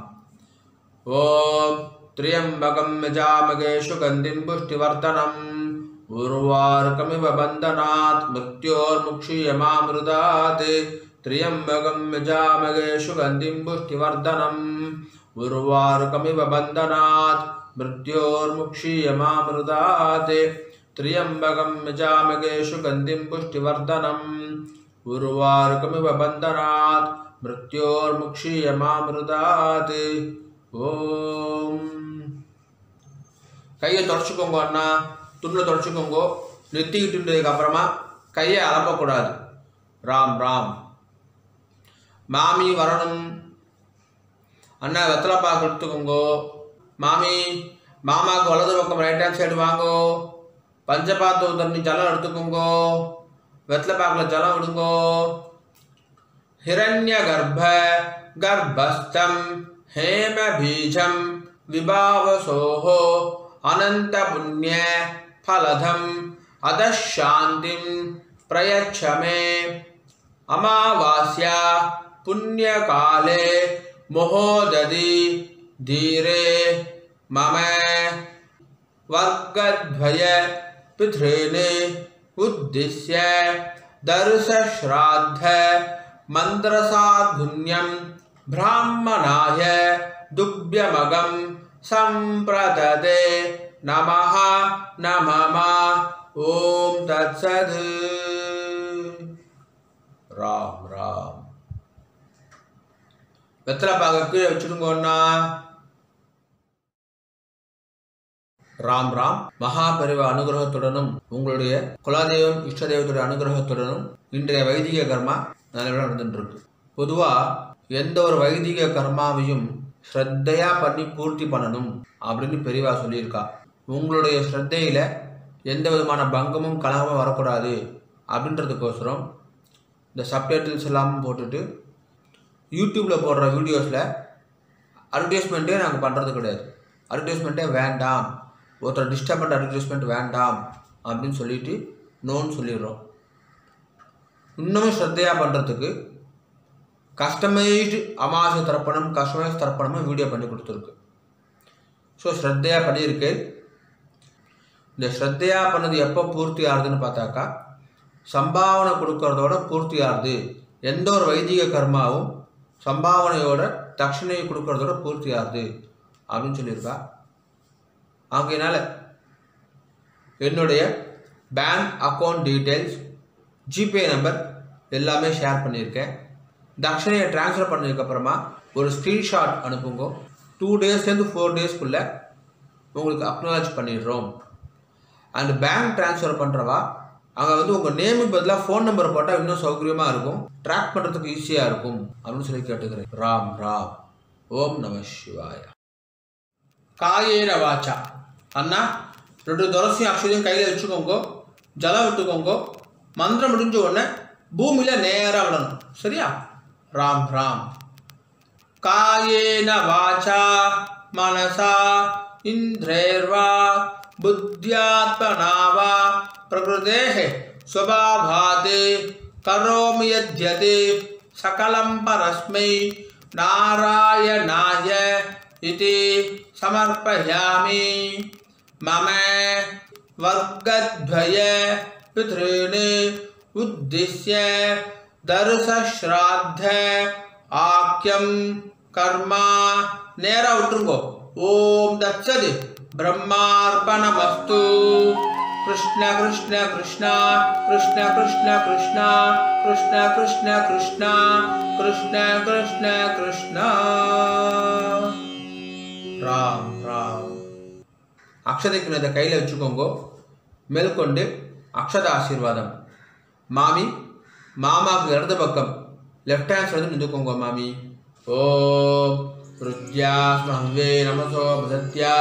ओम त्र्यंबकं यजामहे सुगंधिं पुष्टिवर्धनम् उर्वारुकमिव बन्धनात् मृत्योर्मुक्षीयमामृतात् त्र्यंबकं यजामहे सुगंधिं पुष्टिवर्धनम् उर्वारुकमिव बन्धनात् मृत्योर्मुक्षीयमामृतात् त्र्यंबकं यजामहे सुगंधिं पुष्टिवर्धनम् उर्वारुकमिव बन्धनात् मृत्योर्मुक्षीयमामृतात् ओम கையை தொடச்சுக்கோங்க அண்ணா துண்டுல தொடச்சுக்கோங்க நெத்திக்கிட்டுன்றதுக்கு அப்புறமா கையை அலப்பக்கூடாது ராம் ராம் மாமி வரணும் அண்ணா வெத்தலை பாக்கு எடுத்துக்கோங்கோ. மாமி மாமாவுக்கு வலது பக்கம் ரைட் ஹேண்ட் சைடு வாங்கோ. பஞ்சபாத்து தண்ணி ஜலம் எடுத்துக்கோங்கோ. வெத்தலை பாக்கில் ஜலம் விடுங்கோ. ஹிரண்ய கர்ப்ப கர்ப்பஸ்தம் ஹேம பீஜம் விபாவசோஹோ அனந்த புண்ணிய பலதம் அதசாந்திம் பிரயச்சமே அமாவாஸ்யா புண்ணிய காலே மோததி தீரே மம வர்க்கத்வய பித்ரேனே உத்திஸ்ய தர்ச ஸ்ராத்த மந்திரசாதுன்யம் பிராமணாய துப்யமகம் சம்பிரததே நமஹ நமமா. ஓம் தத்சத். ராம் ராம். வெத்தலை பாக கீழே வச்சுடுங்கண்ணா. ராம் ராம். மகாபரிவ அனுகிரகத்துடனும் உங்களுடைய குலதெய்வம் இஷ்ட தெய்வத்துடைய அனுகிரகத்துடனும் இன்றைய வைதிக கர்மா நல்லபடியாக நடந்துட்டு இருக்கு. பொதுவாக எந்த ஒரு வைதிக கர்மாவையும் ஸ்ரத்தையா பண்ணி பூர்த்தி பண்ணணும் அப்படின்னு பெரியவா சொல்லியிருக்கா. உங்களுடைய ஸ்ரத்தையில எந்த விதமான பங்கமும் கலகமும் வரக்கூடாது அப்படின்றதுக்கோசரம் இந்த சப்டைட்டில்ஸ் எல்லாம் போட்டுட்டு யூடியூப்பில் போடுற வீடியோஸில் அட்வர்டைஸ்மெண்ட்டே நாங்கள் பண்ணுறது கிடையாது. அட்வர்டைஸ்மெண்ட்டே வேண்டாம், ஒருத்தர் டிஸ்டர்ப் பண்ணுற அட்வர்டைஸ்மெண்ட் வேண்டாம் அப்படின்னு சொல்லிட்டு நோன்னு சொல்லிடுறோம். இன்னமும் ஸ்ரத்தையாக பண்ணுறதுக்கு கஸ்டமைஸ்டு அமாவாசை தர்ப்பணம் கஸ்டமைஸ் தர்ப்பணமும் வீடியோ பண்ணி கொடுத்துருக்கு. ஸோ ஸ்ரத்தையாக பண்ணியிருக்கு. இந்த ஸ்ரத்தையாக பண்ணது எப்போ பூர்த்தி ஆகுதுன்னு பார்த்தாக்கா சம்பாவனை கொடுக்கறதோட பூர்த்தி ஆகுது. எந்த ஒரு வைதிக கர்மாவும் சம்பாவனையோட தட்சிணையை கொடுக்கறதோட பூர்த்தி ஆகுது அப்படின்னு சொல்லியிருக்கா. ஆகையினால என்னுடைய bank account details, GPay number எல்லாமே ஷேர் பண்ணியிருக்கேன். தட்சிணையை ட்ரான்ஸ்ஃபர் பண்ணதுக்கப்புறமா ஒரு ஸ்க்ரீன்ஷாட் அனுப்புங்க. 2 டேஸ்லேருந்து 4 டேஸ்க்குள்ளே உங்களுக்கு அக்னாலஜ் பண்ணிடுறோம். அண்ட் பேங்க் ட்ரான்ஸ்ஃபர் பண்ணுறவா அங்கே உங்கள் நேமுக்கு பதிலாக ஃபோன் நம்பர் போட்டால் இன்னும் சௌகரியமாக இருக்கும், ட்ராக் பண்ணுறதுக்கு ஈஸியாக இருக்கும் அப்படின்னு சொல்லி கேட்டுக்கிறேன். ராம் ராம். ஓம் நம சிவாய. காயேன வாச்சா. அண்ணா 2 துளசியும் அக்ஷதையும் கையில் வச்சுக்கோங்க. ஜலம் விட்டுக்கோங்க. மந்திரம் முடிஞ்ச உடனே பூமியில் நேராக விடணும். சரியா? ராம் ராம். காயேன வாச்சா மனசா இந்திரேர்வா புத்தியாத்மனா வா பிரகிருதேஹ ஸ்வபாவாதே கரோமி யத்யதே சகலம் பரஸ்மை நாராயணாய இதி சமர்ப்பயாமி. மம வர்க்கத்வய பித்ரேணே உத்திஸ்ய தர்ச ஸ்ராத்த ஆக்யம் கர்மா. நேரா விட்டுருங்கோ. ஓம் தத்சத். பிரம்மார்ப்பணமஸ்து. கிருஷ்ண கிருஷ்ண கிருஷ்ணா கிருஷ்ண கிருஷ்ண கிருஷ்ணா கிருஷ்ண கிருஷ்ண கிருஷ்ணா கிருஷ்ண கிருஷ்ண கிருஷ்ணா. ராம் ராம். அக்ஷதைக்கு இதை கையில் வச்சுக்கோங்க. மேற்கொண்டு அக்ஷத ஆசீர்வாதம். மாமி மாமாவுக்கு இடது பக்கம் லெஃப்ட் ஹேண்ட் சைடு நின்றுக்கோங்க. மாமி ஓம் ருத்யா ஸ்மஹ்வே நமசோ பதத்யா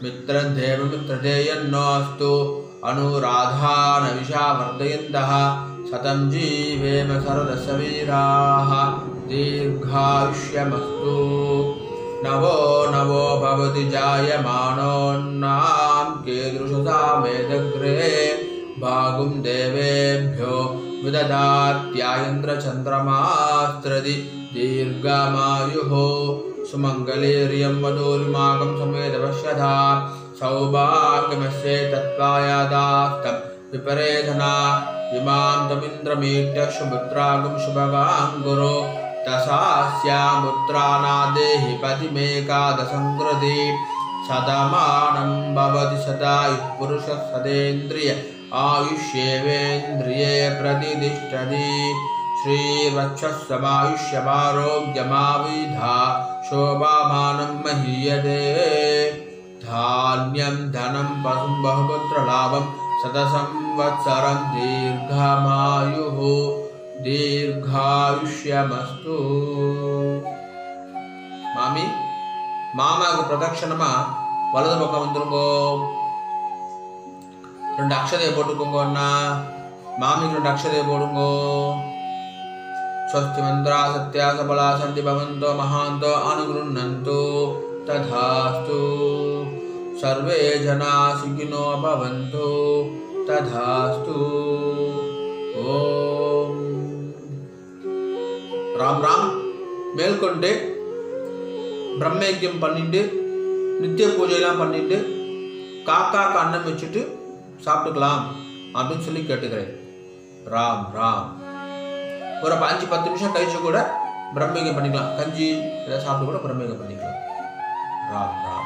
மித்ரதேவ மித்ரதேயன்னோஸ்து அனுராதான விஷா வர்தயந்தः சதம் ஜீவேம சரதசவீராः தீர்காயுஷ்யமஸ்து. நவோ நவோ பவதி ஜாயமானோன்னாம் கீதృశசா மேதக்ரே भागुं देवेभ्यो विददात्यायन्द्रचन्द्रमास्त्रदि दीर्घमायुः सुमङ्गलेर्यं वधूरिमागं समेतपश्यथा सौभाग्यमस्ये तत्त्वायादास्तं विपरेधना इमां तमिन्द्रमीट्य शुभद्रागं शुभगां गुरो दशास्यामुत्रानादेहि पतिमेकादशङ्कृति सदमानं भवति सदायुः पुरुषः सदेन्द्रिय आयुष्येवेन्द्रिये प्रतिष्ठति. श्रीवक्षस्समायुष्यमारोग्यमाविधा शोभामानं महीयते. धान्यं धनं पशुं बहुपुत्रलाभं शतसंवत्सरं दीर्घमायुः दीर्घायुष्यमस्तु. மாமி மாமாவுக்கு பிரதட்சணமா வலது பக்கம் வந்துருங்கோ. 2 அக்ஷதையை போட்டுக்கோங்க அண்ணா. மாமிக்கு 2 அக்ஷதையை போடுங்கோ. ஸ்வஸ்தி மந்திரா சத்யா சபலா சந்தி பவந்தோ மகாந்தோ அனுகுருண்ணந்தோ ததாஸ்து. சர்வே ஜனா சுகினோ பவந்தோ ததாஸ்து. ஓம் ராம் ராம். மேற்கொண்டு பிரம்மயஜ்யம் பண்ணிட்டு நித்திய பூஜையெல்லாம் பண்ணிட்டு காக்காக்கு அன்னம் வச்சுட்டு சாப்பிட்டுக்கலாம் அப்படின்னு சொல்லி கேட்டுக்கிறேன். ராம் ராம். ஒரு 5-10 நிமிஷம் கழிச்சு கூட பிரம்மயஜ்யம் பண்ணிக்கலாம். கஞ்சி ஏதாவது சாப்பிட்டு கூட பிரம்மயஜ்யம் பண்ணிக்கலாம். ராம் ராம்.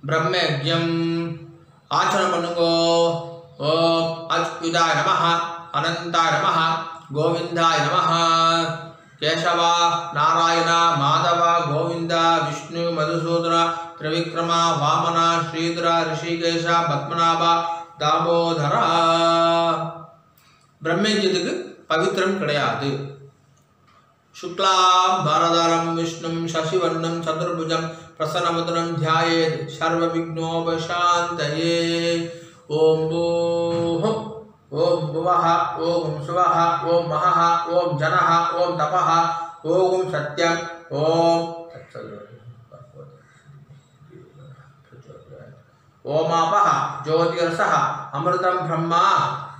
பிரம்மயஜ்யம் ஆச்சரணம் பண்ணுங்கோ. ஓம் அச்சுதாய நமஹ, அனந்தாய நமஹ, கோவிந்தாய நமஹ. கேசவா, நாராயண, மாதவ, கோவிந்த, விஷ்ணு, மதுசூதன, திரிவிக்ரம, வாமன, ஸ்ரீதர, ரிஷிகேஷ, பத்மநாப, தாமோதரா. பிரம்மயஜ்யத்துக்கு பவித்திரம் கிடையாது. சுக்லாம் பரதரம் விஷ்ணும் சசிவர்ணம் சதுர்புஜம் பிரசன்னவதனம் த்யாயேத் சர்வ விக்னோபசாந்தயே. ஓம் பூஹ ஓம் புவஹ ஓம் சுவஹ ஓம் மஹஹ ஓம் ஜனஹ ஓம் தபஹ ஓம் சத்யம் ஓம் ஓமாபஹ ஜோதிர்சஹ அமிர்தம் பிரம்மா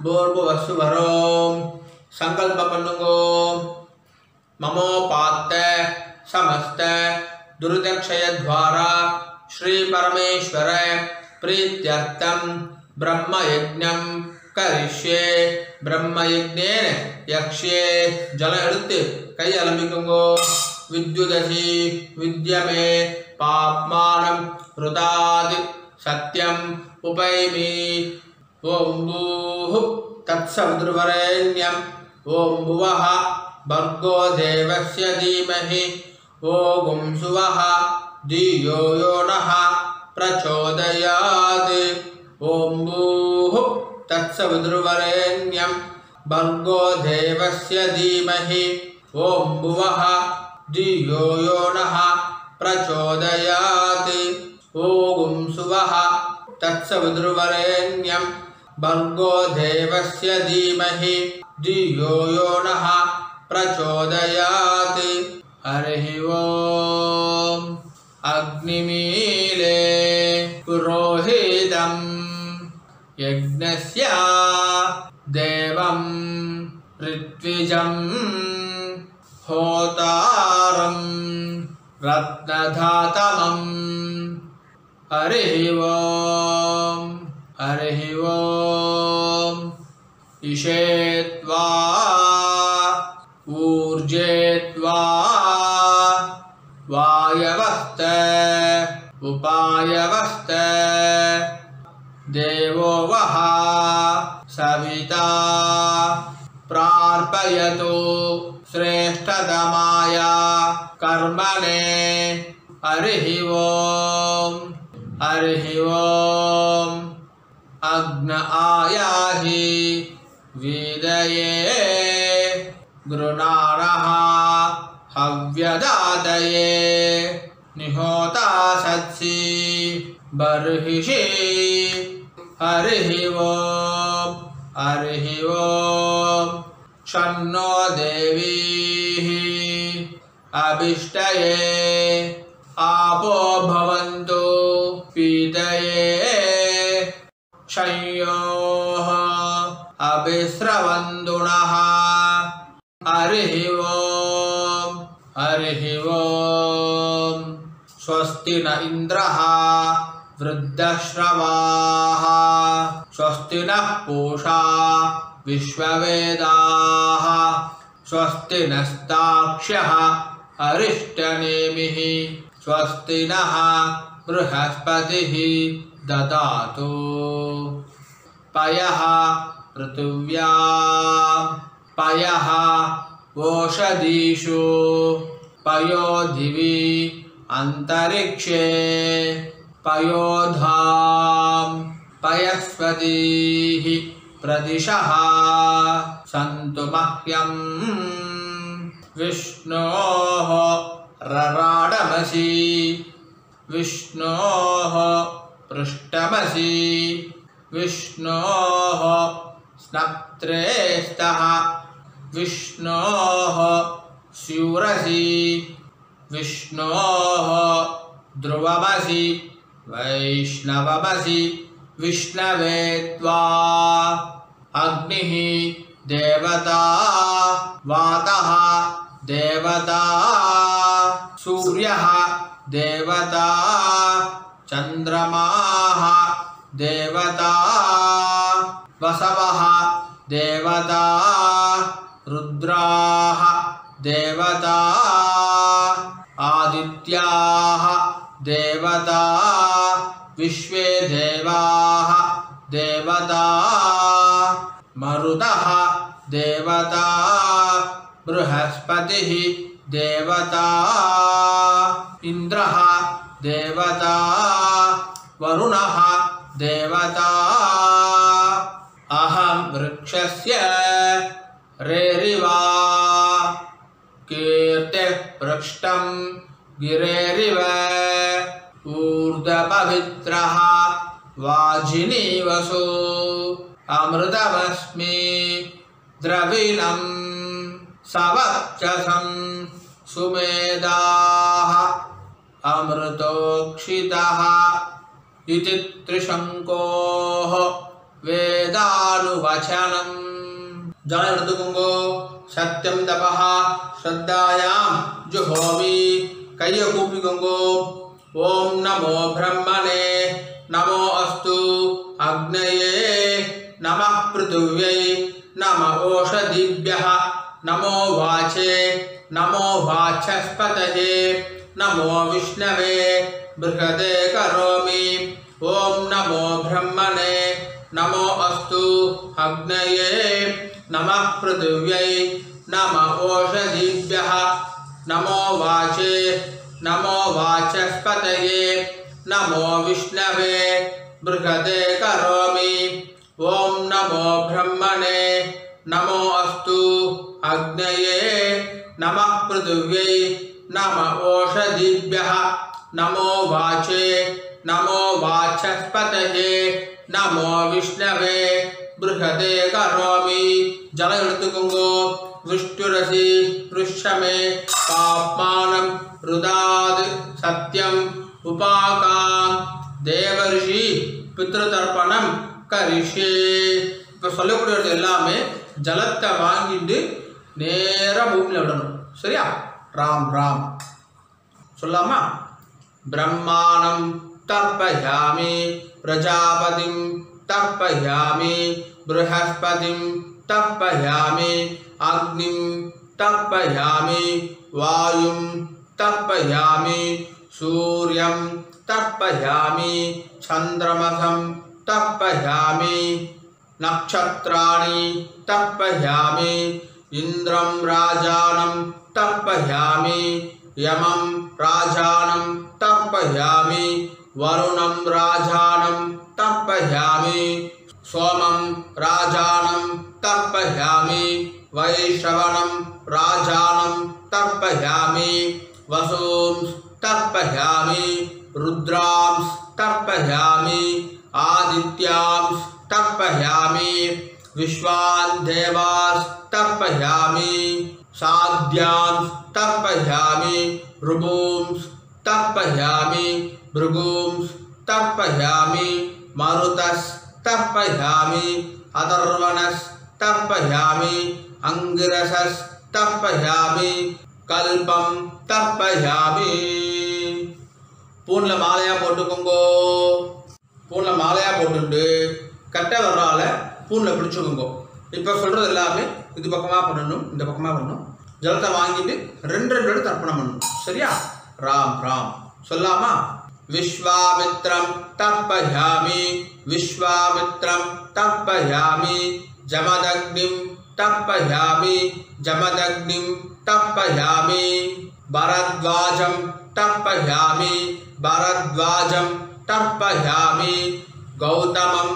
பூர்புவஸ்ஸு வரோம். சங்கல்பம் பண்ணுங்கோ. ममोपात्त समस्त दुर्दक्षय द्वारा श्री परमेश्वर प्रीत्यर्थम ब्रह्मयज्ञं करिष्ये. ब्रह्मयज्ञेन यक्ष्ये. जल எடுத்து கை அலம்பிக்குங்கோ. विद्युदसि विद्यमे पाप्मानं ऋतादि सत्यम उपैमि. ओम भूः तत्सवितुर्वरेण्यं. ओम भुवः भर्गो देवस्य धीमहि. ओम सुवः धियो यो नः प्रचोदयात्. ओम भूः तत्सवितुर्वरेण्यं भर्गो देवस्य धीमहि. ओम भुवः धियो यो नः प्रचोदयात्. ओम सुवः तत्सवितुर्वरेण्यं भर्गो देवस्य धीमहि धियो यो नः प्रचोदयात्. हरिः ओम. अग्निमीले पुरोहितं यज्ञस्य देवं ऋत्विजं होतारं रत्नधातमं. हरिः ओम. हरिः ओम. इषेत्वा ऊर्जेत्वा वायवस्त उपायवस्त. देवो वः सविता प्रार्पयतु श्रेष्ठतमाय कर्मणे. हरिः ओम. हरिः ओम. अग्न आयाहि वेदये गृणाणः हव्यदातये. निहोता सत्सि बर्हिषि. हरिः ओम. हरिः ओम. शन्नो देवीः अभिष्टये आपो भवन्तु पीतये. शंयोः अभिस्रवन्तुनः. हरिः ओम. हरिः ओम. स्वस्ति न इन्द्रः वृद्धश्रवाः. स्वस्ति नः पूषा विश्ववेदाः. स्वस्ति नस्ताक्ष्यः अरिष्टनेमिः. स्वस्ति नः बृहस्पतिः ददातु पयः पृथिव्या पयः ओषधीषु पयो दिवि अंतरिक्षे पयोधाम पयस्पतिः प्रदिशः सन्तु मह्यं विष्णोः रराडमसि विष्णोः पृष्ठमसि विष्णोः स्नप्त्रे स्तः विष्णोः स्यूरसि विष्णोः ध्रुवमसि वैष्णवमसि विष्णवे त्वा अग्निः देवता वातः देवता सूर्यः देवता चन्द्रमाः देवता वसवः देवता रुद्राः देवता आदित्याः देवता विश्वे देवाः देवता मरुतः देवता बृहस्पतिः देवता इंद्रः देवता वरुणः देवता अहं वृक्षस्य रेरिवा कीर्तिः पृष्ठं गिरेरिव ऊर्ध्वपवित्रः वाजिनीवसु अमृतमस्मि द्रविणं सवक्षसं सुमेधाः अमृतोक्षितः इति त्रिशङ्कोः वेदानुवचनं जानर्दुकुंगो सत्यं तपः श्रद्धायां जुहोमि कैयकूपिकुंगो ओम नमो ब्रह्मणे नमो अस्तु अग्नये नमः पृथिव्यै नमः ओषधीभ्यः नमो वाचे नमो वाचस्पतये नमो विष्णवे बृहदे करोमि ओम नमो ब्रह्मणे नमो अस्तु अग्नये नमः पृथिव्यै नमः ओषधीभ्यः नमो वाचे नमो वाचस्पतये नमो विष्णवे बृहदे करोमि ओम नमो ब्रह्मणे नमो अस्तु अग्नये नमः पृथिव्यै नमः ओषधीभ्यः नमो वाचे नमो वाचस्पतये नमो विष्णवे बृहदे करोमि जल எடுத்துக்கோங்கோ विष्णुरसि पृष्ठमे पाप्मानं रुदाद सत्यम उपाकाम देवर्षि पितृतर्पणम करिष्ये இப்ப சொல்லக்கூடியது எல்லாமே ஜலத்தை வாங்கிட்டு நேரா பூமியில விடணும் சரியா ராம் ராம் சொல்லாமா ब्रह्माणं तर्पयामि प्रजापतिं तर्पयामि बृहस्पतिं तर्पयामि अग्निं तर्पयामि वायुं तर्पयामि सूर्यं तर्पयामि चन्द्रमसं तर्पयामि नक्षत्राणि तर्पयामि इंद्रं राजानं तर्पयामि यमं राजानं तर्पयामि वरुणं राजानं तर्पयामि सोमं राजानं तर्पयामि वैश्रवणं राजानं तर्पयामि वसूं तर्पयामि रुद्रां तर्पयामि आदित्यां तर्पयामि विश्वान् देवान् तर्पयामि साध्यां तर्पयामि ऋभूं तर्पयामि भृगूं तर्पयामि मरुतस् तर्पयामि अथर्वणस् तर्पयामि अंगिरसस् तर्पयामि कल्पं तर्पयामि पूर्ण मालया போட்டுக்கோங்கோ பூर्ण மாலையா போட்டுட்டு கட்டை வரறால பூर्ण பிடிச்சுக்கோங்கோ இப்போ சொல்றது எல்லாமே இது பக்கமா பண்ணனும் இந்த பக்கமா பண்ணனும் ஜலத்தை வாங்கிட்டு ரெண்டு ரெண்டு தர்ப்பணம் பண்ணனும் சரியா ராம் ராம் சொல்லாமா विश्वामित्रं तर्पयामि विश्वामित्रं तर्पयामि जमदग्निं तर्पयामि जमदग्निं तर्पयामि भरद्वाजं तर्पयामि भरद्वाजं तर्पयामि गौतमं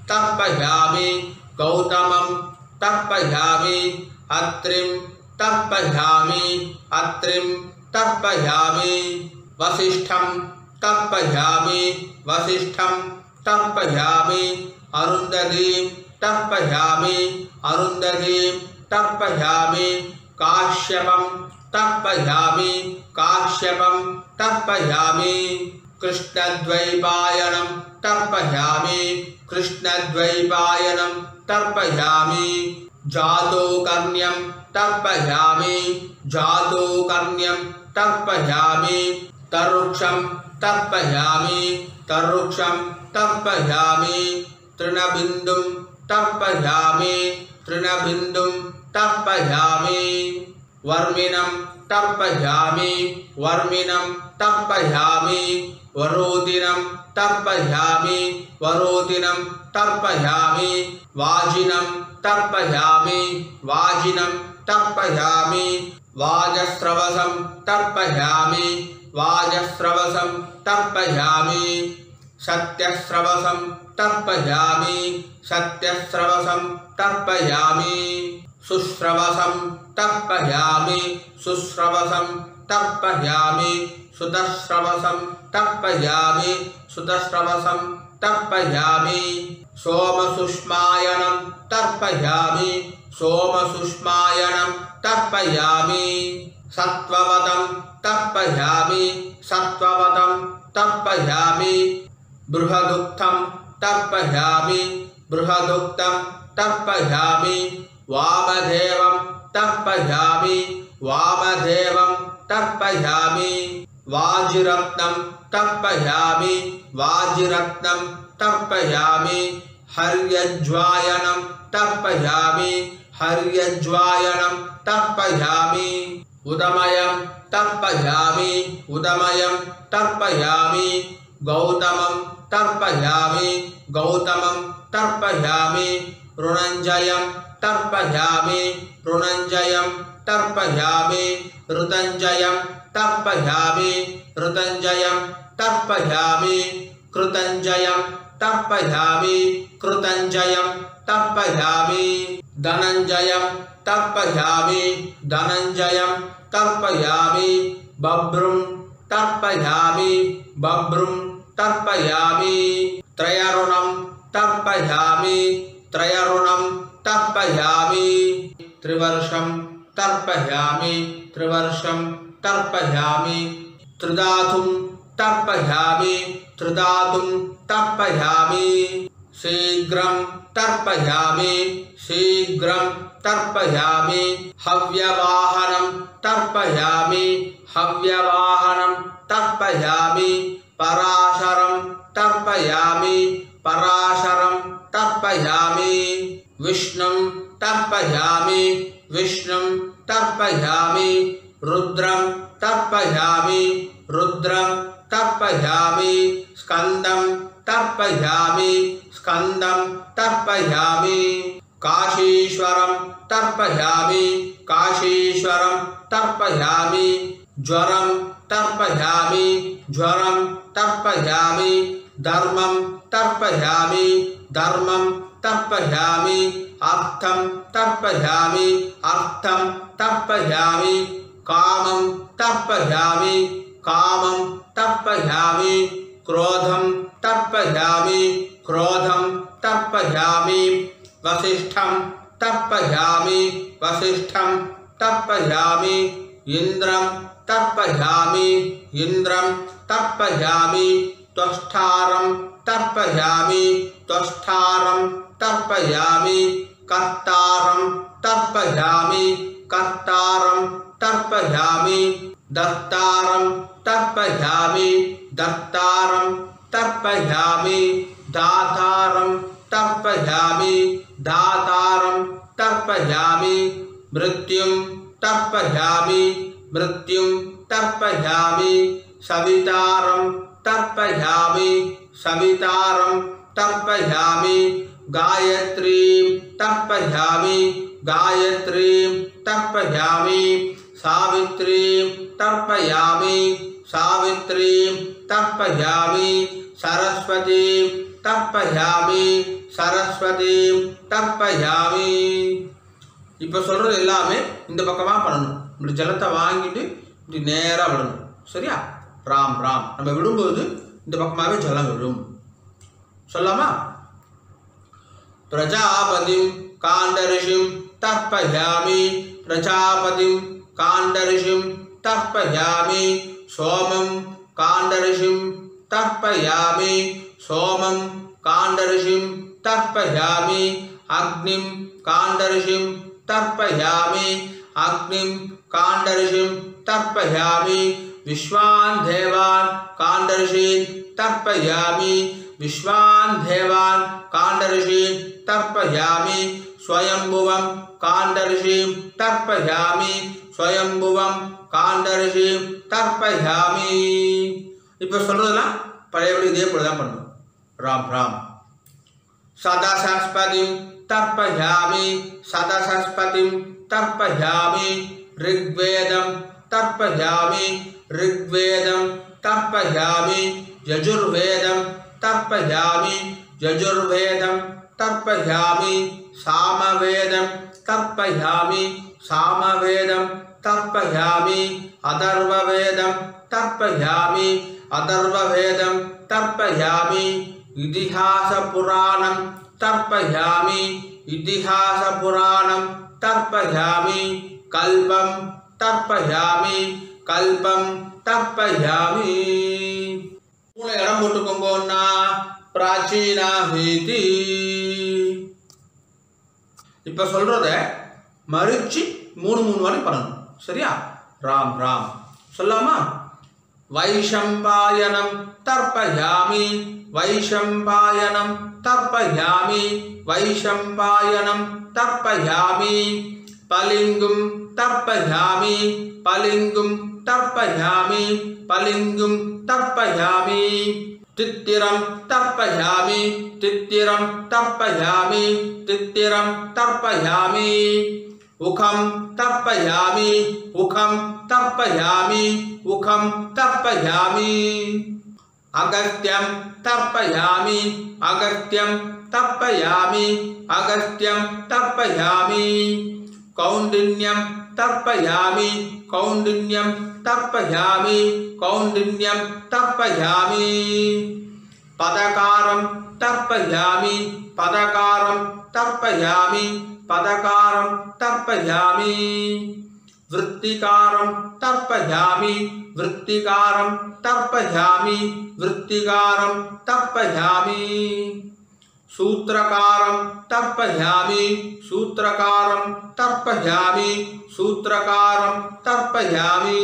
तर्पयामि गौतमं तर्पयामि अत्रिं तर्पयामि अत्रिं तर्पयामि वसिष्ठं तर्पयामि वसिष्ठं तर्पयामि अरुन्धतीं तर्पयामि अरुन्धतीं तर्पयामि काश्यपं तर्पयामि काश्यपं तर्पयामि कृष्णद्वैपायनं तर्पयामि कृष्णद्वैपायनं तर्पयामि जातोकर्ण्यं तर्पयामि जातोकर्ण्यं तर्पयामि तरुक्षं तर्पयामि तरुक्षं तर्पयामि तृणबिन्दुं तर्पयामि तृणबिन्दुं तर्पयामि वर्मिणं तर्पयामि वर्मिणं तर्पयामि वरोधिनं तर्पयामि वरोधिनं तर्पयामि वाजिनं तर्पयामि वाजिनं तर्पयामि वाजस्रवसं तर्पयामि वाजस्रवसं तर्पयामि सत्यस्रवसं तर्पयामि सत्यस्रवसं तर्पयामि सुश्रवसं तर्पयामि सुश्रवसं तर्पयामि सुतश्रवसं तर्पयामि सुतश्रवसं तर्पयामि सोमसुष्मायनं तर्पयामि सोमसुष्मायनं तर्पयामि सत्ववतं तर्पयामि सत्ववतं तर्पयामि बृहदुक्तं तर्पयामि बृहदुक्तं तर्पयामि वामदेवं तर्पयामि वामदेवं तर्पयामि वाजिरत्नं तर्पयामि वाजिरत्नं तर्पयामि हर्यज्वायनं तर्पयामि हर्यज्वायनं तर्पयामि उदमयं तर्पयामि उदमयं तर्पयामि गौतमं तर्पयामि गौतमं तर्पयामि ऋणञ्जयं तर्पयामि ऋणञ्जयं तर्पयामि ऋतञ्जयं तर्पयामि ऋतञ्जयं तर्पयामि कृतञ्जयं तर्पयामि कृतञ्जयं तर्पयामि धनञ्जयं तर्पयामि धनञ्जयं तर्पयामि बभ्रुं तर्पयामि बभ्रुं तर्पयामि त्रयरुणं तर्पयामि त्रयरुणं तर्पयामि त्रिवर्षं तर्पयामि त्रिवर्षं तर्पयामि त्रिधातुं तर्पयामि त्रिधातुं तर्पयामि शीघ्रं तर्पयामि शीघ्रं तर्पयामि हव्यवाहनं तर्पयामि हव्यवाहनं तर्पयामि पराशरं तर्पयामि पराशरं तर्पयामि विष्णुं तर्पयामि विष्णुं तर्पयामि रुद्रं तर्पयामि रुद्रं तर्पयामि स्कन्दं तर्पयामि स्कन्दं तर्पयामि काशीश्वरं तर्पयामि काशीश्वरं तर्पयामि ज्वरं तर्पयामि ज्वरं तर्पयामि धर्मं तर्पयामि धर्मं तर्पयामि अर्थं तर्पयामि अर्थं तर्पयामि कामं तर्पयामि कामं तर्पयामि क्रोधं तर्पयामि क्रोधं तर्पयामि वसिष्ठं तर्पयामि वसिष्ठं तर्पयामि इन्द्रं तर्पयामि इन्द्रं तर्पयामि त्वष्ठारं तर्पयामि त्वष्ठारं तर्पयामि कर्तारं तर्पयामि कर्तारं तर्पयामि दत्तारं तर्पयामि दत्तारं तर्पयामि दातारं तर्पयामि दातारं तर्पयामि मृत्युं तर्पयामि मृत्युं तर्पयामि सवितारं तर्पयामि सवितारं तर्पयामि गायत्रीं तर्पयामि गायत्रीं तर्पयामि सावित्रीं तर्पयामि सावित्रीं तर्पयामि सरस्वतीं तर्पयामि सरस्वतीं तर्पयामि இப்போ சொல்றது எல்லாமே இந்த பக்கமா பண்ணணும் இப்படி ஜலத்தை வாங்கிட்டு இப்படி நேரா விடணும் சரியா ராம் ராம் நம்ம விடும்போது இந்த பக்கமாவே ஜலம் விடும் சொல்லலாமா प्रजापतिं काण्डऋषिं तर्पयामि प्रजापतिं काण्डऋषिं तर्पयामि सोमं काण्डऋषिं तर्पयामि सोमं काण्डऋषिं तर्पयामि अग्निं काण्डऋषिं तर्पयामि अग्निं काण्डऋषिं तर्पयामि विश्वान् देवान् काण्डऋषीन् तर्पयामि विश्वान् देवान् काण्डऋषीन् तर्पयामि स्वयंभुवं काण्डऋषिं तर्पयामि स्वयंभुवं काण्डऋषिं तर्पयामि இப்போ சொல்றதெல்லாம் பழையபடி இதே போல தான் பண்ணணும் ராம் ராம் सदासस्पतिं तर्पयामि सदासस्पतिं तर्पयामि ऋग्वेदं तर्पयामि ऋग्वेदं तर्पयामि यजुर्वेदं तर्पयामि यजुर्वेदं तर्पयामि सामवेदं तर्पयामि सामवेदं तर्पयामि अथर्ववेदं तर्पयामि अथर्ववेदं तर्पयामि इतिहासपुराणं तर्पयामि इतिहासपुराणं तर्पयामि कल्पं तर्पयामि कल्पं तर्पयामि மூணு இடம் போட்டுக்கோங்கன்னா பிராச்சீனா ஹீதி இப்ப சொல்றத மறிச்சு மூணு வாட்டி பண்ணணும் சரியா ராம் ராம் சொல்லாமா வைஷம்பாயனம் தர்ப்பயாமி வைஷம்பாயனம் தர்ப்பயாமி வைஷம்பாயனம் தர்ப்பயாமி பலிங்கும் தர்ப்பயாமி பலிங்கும் तर्पयामि पलिंगुं तर्पयामि तित्तिरं तर्पयामि तित्तिरं तर्पयामि तित्तिरं तर्पयामि उखं तर्पयामि उखं तर्पयामि उखं तर्पयामि अगस्त्यं तर्पयामि अगस्त्यं तर्पयामि अगस्त्यं तर्पयामि कौंडिन्यं तर्पयामि कौंडिन्यं तर्पयामि कौंडिन्यं तर्पयामि पदकारं तर्पयामि पदकारं तर्पयामि पदकारं तर्पयामि वृत्तिकारं तर्पयामि वृत्तिकारं तर्पयामि वृत्तिकारं तर्पयामि सूत्रकारं तर्पयामि सूत्रकारं तर्पयामि सूत्रकारं तर्पयामि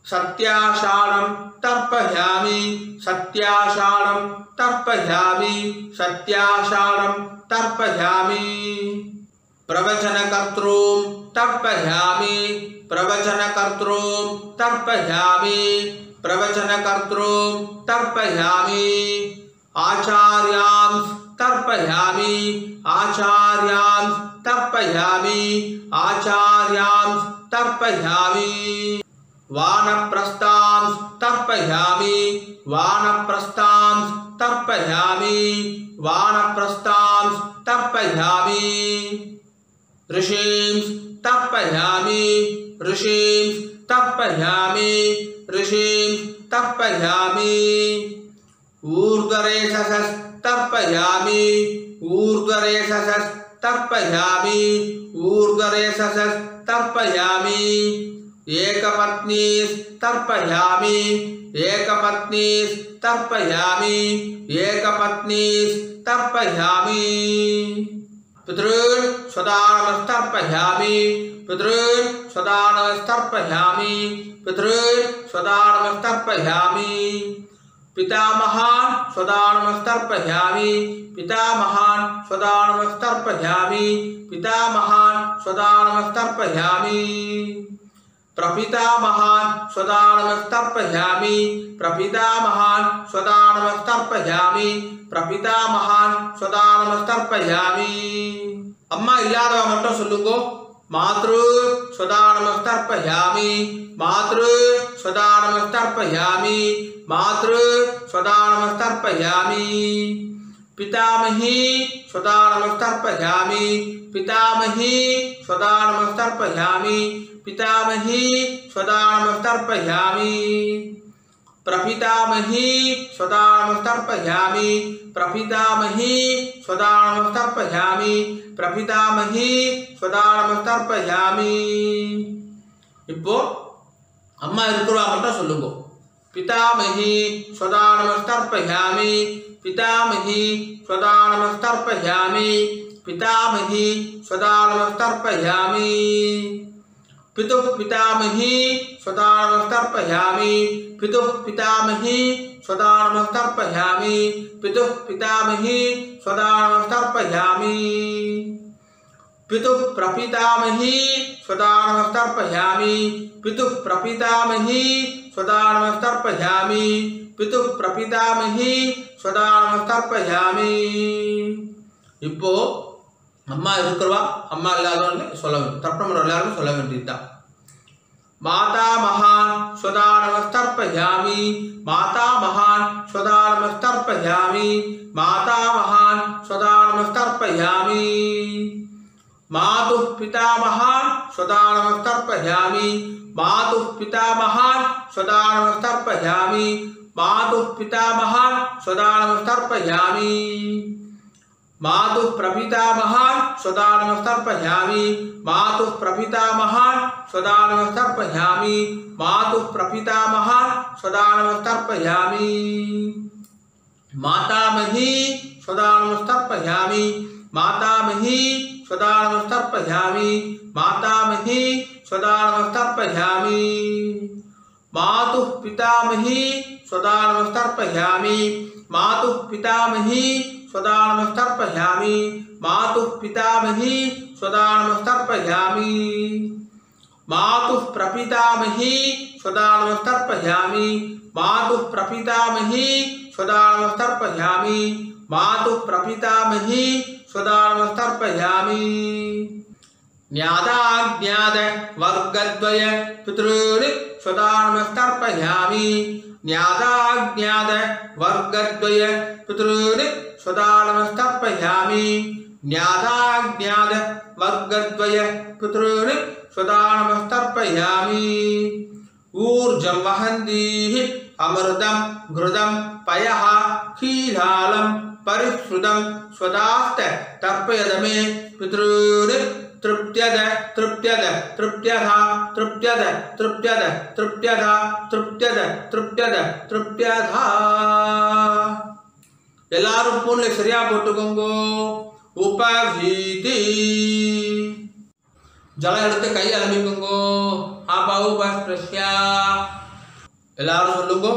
सत्याषाढं तर्पयामि सत्याषाढं तर्पयामि सत्याषाढं तर्पयामि प्रवचनकर्तॄं तर्पयामि प्रवचनकर्तॄं तर्पयामि प्रवचनकर्तॄं तर्पयामि आचार्यां तर्पयामि आचार्यां तर्पयामि आचार्यां तर्पयामि वानप्रस्थां तर्पयामि वानप्रस्थां तर्पयामि वानप्रस्थां तर्पयामि ऋषीं तर्पयामि ऋषीं तर्पयामि ऋषीं तर्पयामि ऊर्ध्वरेषसस् तर्पयामि ऊर्ध्वरेषसस् तर्पयामि ऊर्ध्वरेषसस् तर्पयामि एकपत्नीस् तर्पयामि एकपत्नीस् तर्पयामि एकपत्नीस् तर्पयामि पितॄन् स्वदानमस्तर्पयामि पितॄन् स्वदानमस्तर्पयामि पितॄन् स्वदानमस्तर्पयामि पितामहान् स्वदानमस्तर्पयामि पितामहान् स्वदानमस्तर्पयामि पितामहान् स्वदानमस्तर्पयामि प्रपितामहान् स्वदानमस्तर्पयामि प्रपितामहान् स्वदानमस्तर्पयामि प्रपितामहान् स्वदानमस्तर्पयामि अम्मा इल्लादव मट्टुम सोल्लुंगो मातृ स्वदानमस्तर्पयामि मातृ स्वदानमस्तर्पयामि मातृ स्वदानमस्तर्पयामि पितामही स्वदानमस्तर्पयामि पितामही स्वदानमस्तर्पयामि पितामही स्वदानमस्तर्पयामि प्रपितामही स्वदानमस्तर्पयामि प्रपितामही स्वदानमस्तर्पयामि प्रपितामही स्वदानमस्तर्पयामि இப்போ அம்மா இருக்கிறவா மட்டும் சொல்லுங்க पितामही स्वदानमस्तर्पयामि पितामही स्वदानमस्तर्पयामि पितामही स्वदानमस्तर्पयामि पितुः पितामही स्वदानमस्तर्पयामि पितुः पितामही स्वदानमस्तर्पयामि पितुः पितामही स्वदानमस्तर्पयामि पितुः प्रपितामही स्वदानमस्तर्पयामि पितुः प्रपितामही स्वदानमस्तर्पयामि पितुः प्रपितामही स्वदानमस्तर्पयामि இப்போ அம்மா இருக்கிறவா அம்மா இல்லாதவங்க சொல்ல வேண்டும் தர்ப்பணம் எல்லாரும் சொல்ல வேண்டியதுதான் माता महान् स्वदानमस्तर्पयामि माता महान् स्वदानमस्तर्पयामि माता महान् स्वदानमस्तर्पयामि मातुः पितामहान् स्वदानमस्तर्पयामि मातुः पितामहान् स्वदानमस्तर्पयामि मातुः पितामहान् स्वदानमस्तर्पयामि मातुः प्रपितामहान् स्वदानमस्तर्पयामि मातुः प्रपितामहान् स्वदानमस्तर्पयामि मातुः प्रपितामहान् स्वदानमस्तर्पयामि मातामही स्वदानमस्तर्पयामि मातामही स्वदानमस्तर्पयामि मातामही स्वदानमस्तर्पयामि मातुः पितामही स्वदानमस्तर्पयामि मातुः पितामही स्वदानमस्तर्पयामि मातुः पितामही स्वदानमस्तर्पयामि मातुः प्रपितामही स्वदानमस्तर्पयामि मातुः प्रपितामही स्वदानमस्तर्पयामि मातुः प्रपितामही स्वदानमस्तर्पयामि न्यादाज्ञाद वर्गद्वय पितॄन् स्वदानमस्तर्पयामि न्यादाज्ञाद वर्गद्वय पितॄन् स्वदानमस्तर्पयामि न्यादाज्ञाद वर्गद्वय पितॄन् स्वदानमस्तर्पयामि ऊर्जं वहन्तीः अमृतं घृतं पयः क्षीरालं परिश्रुतं स्वदास्त तर्पयद मे पितॄन् तृप्त्यद तृप्त्यद तृप्त्यः तृप्त्यद तृप्त्यद तृप्त्यः तृप्त्यद तृप्त्यद तृप्त्यधा எல்லாரும் பூன்ல சரியா போட்டுக்கோங்க உபவீதி ஜலம் எடுத்து கை அலம்பிக்கோங்க அபௌபஸ்ப்ரஷ்யா எல்லாரும் சொல்லுங்க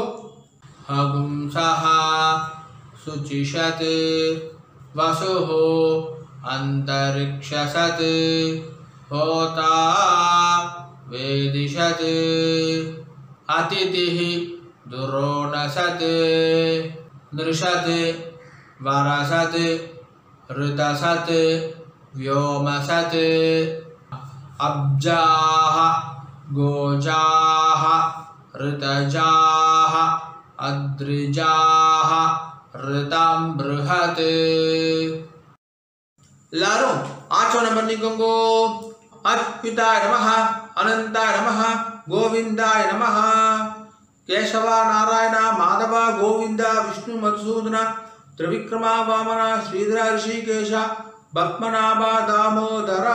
ஹகும் சஹா சுச்சிஷத் வசுஹோ அந்தரிக்ஷசத் ஹோதா வேதிஷத் அதிதிஹி துரோணசத் नृषत् वरसत् ऋतसत् व्योमसत् अब्जाः गोजाः ऋतजाः अद्रिजाः ऋतं बृहत् எல்லாரும் ஆச்சோனம் பண்ணிக்கோங்க அच्युताय नमः अनंताय नमः गोविंदाय नमः केशव नारायण माधव गोविंद विष्णु मधुसूदन त्रिविक्रमा वामन श्रीधर ऋषिकेश पद्मनाभ दामोदर।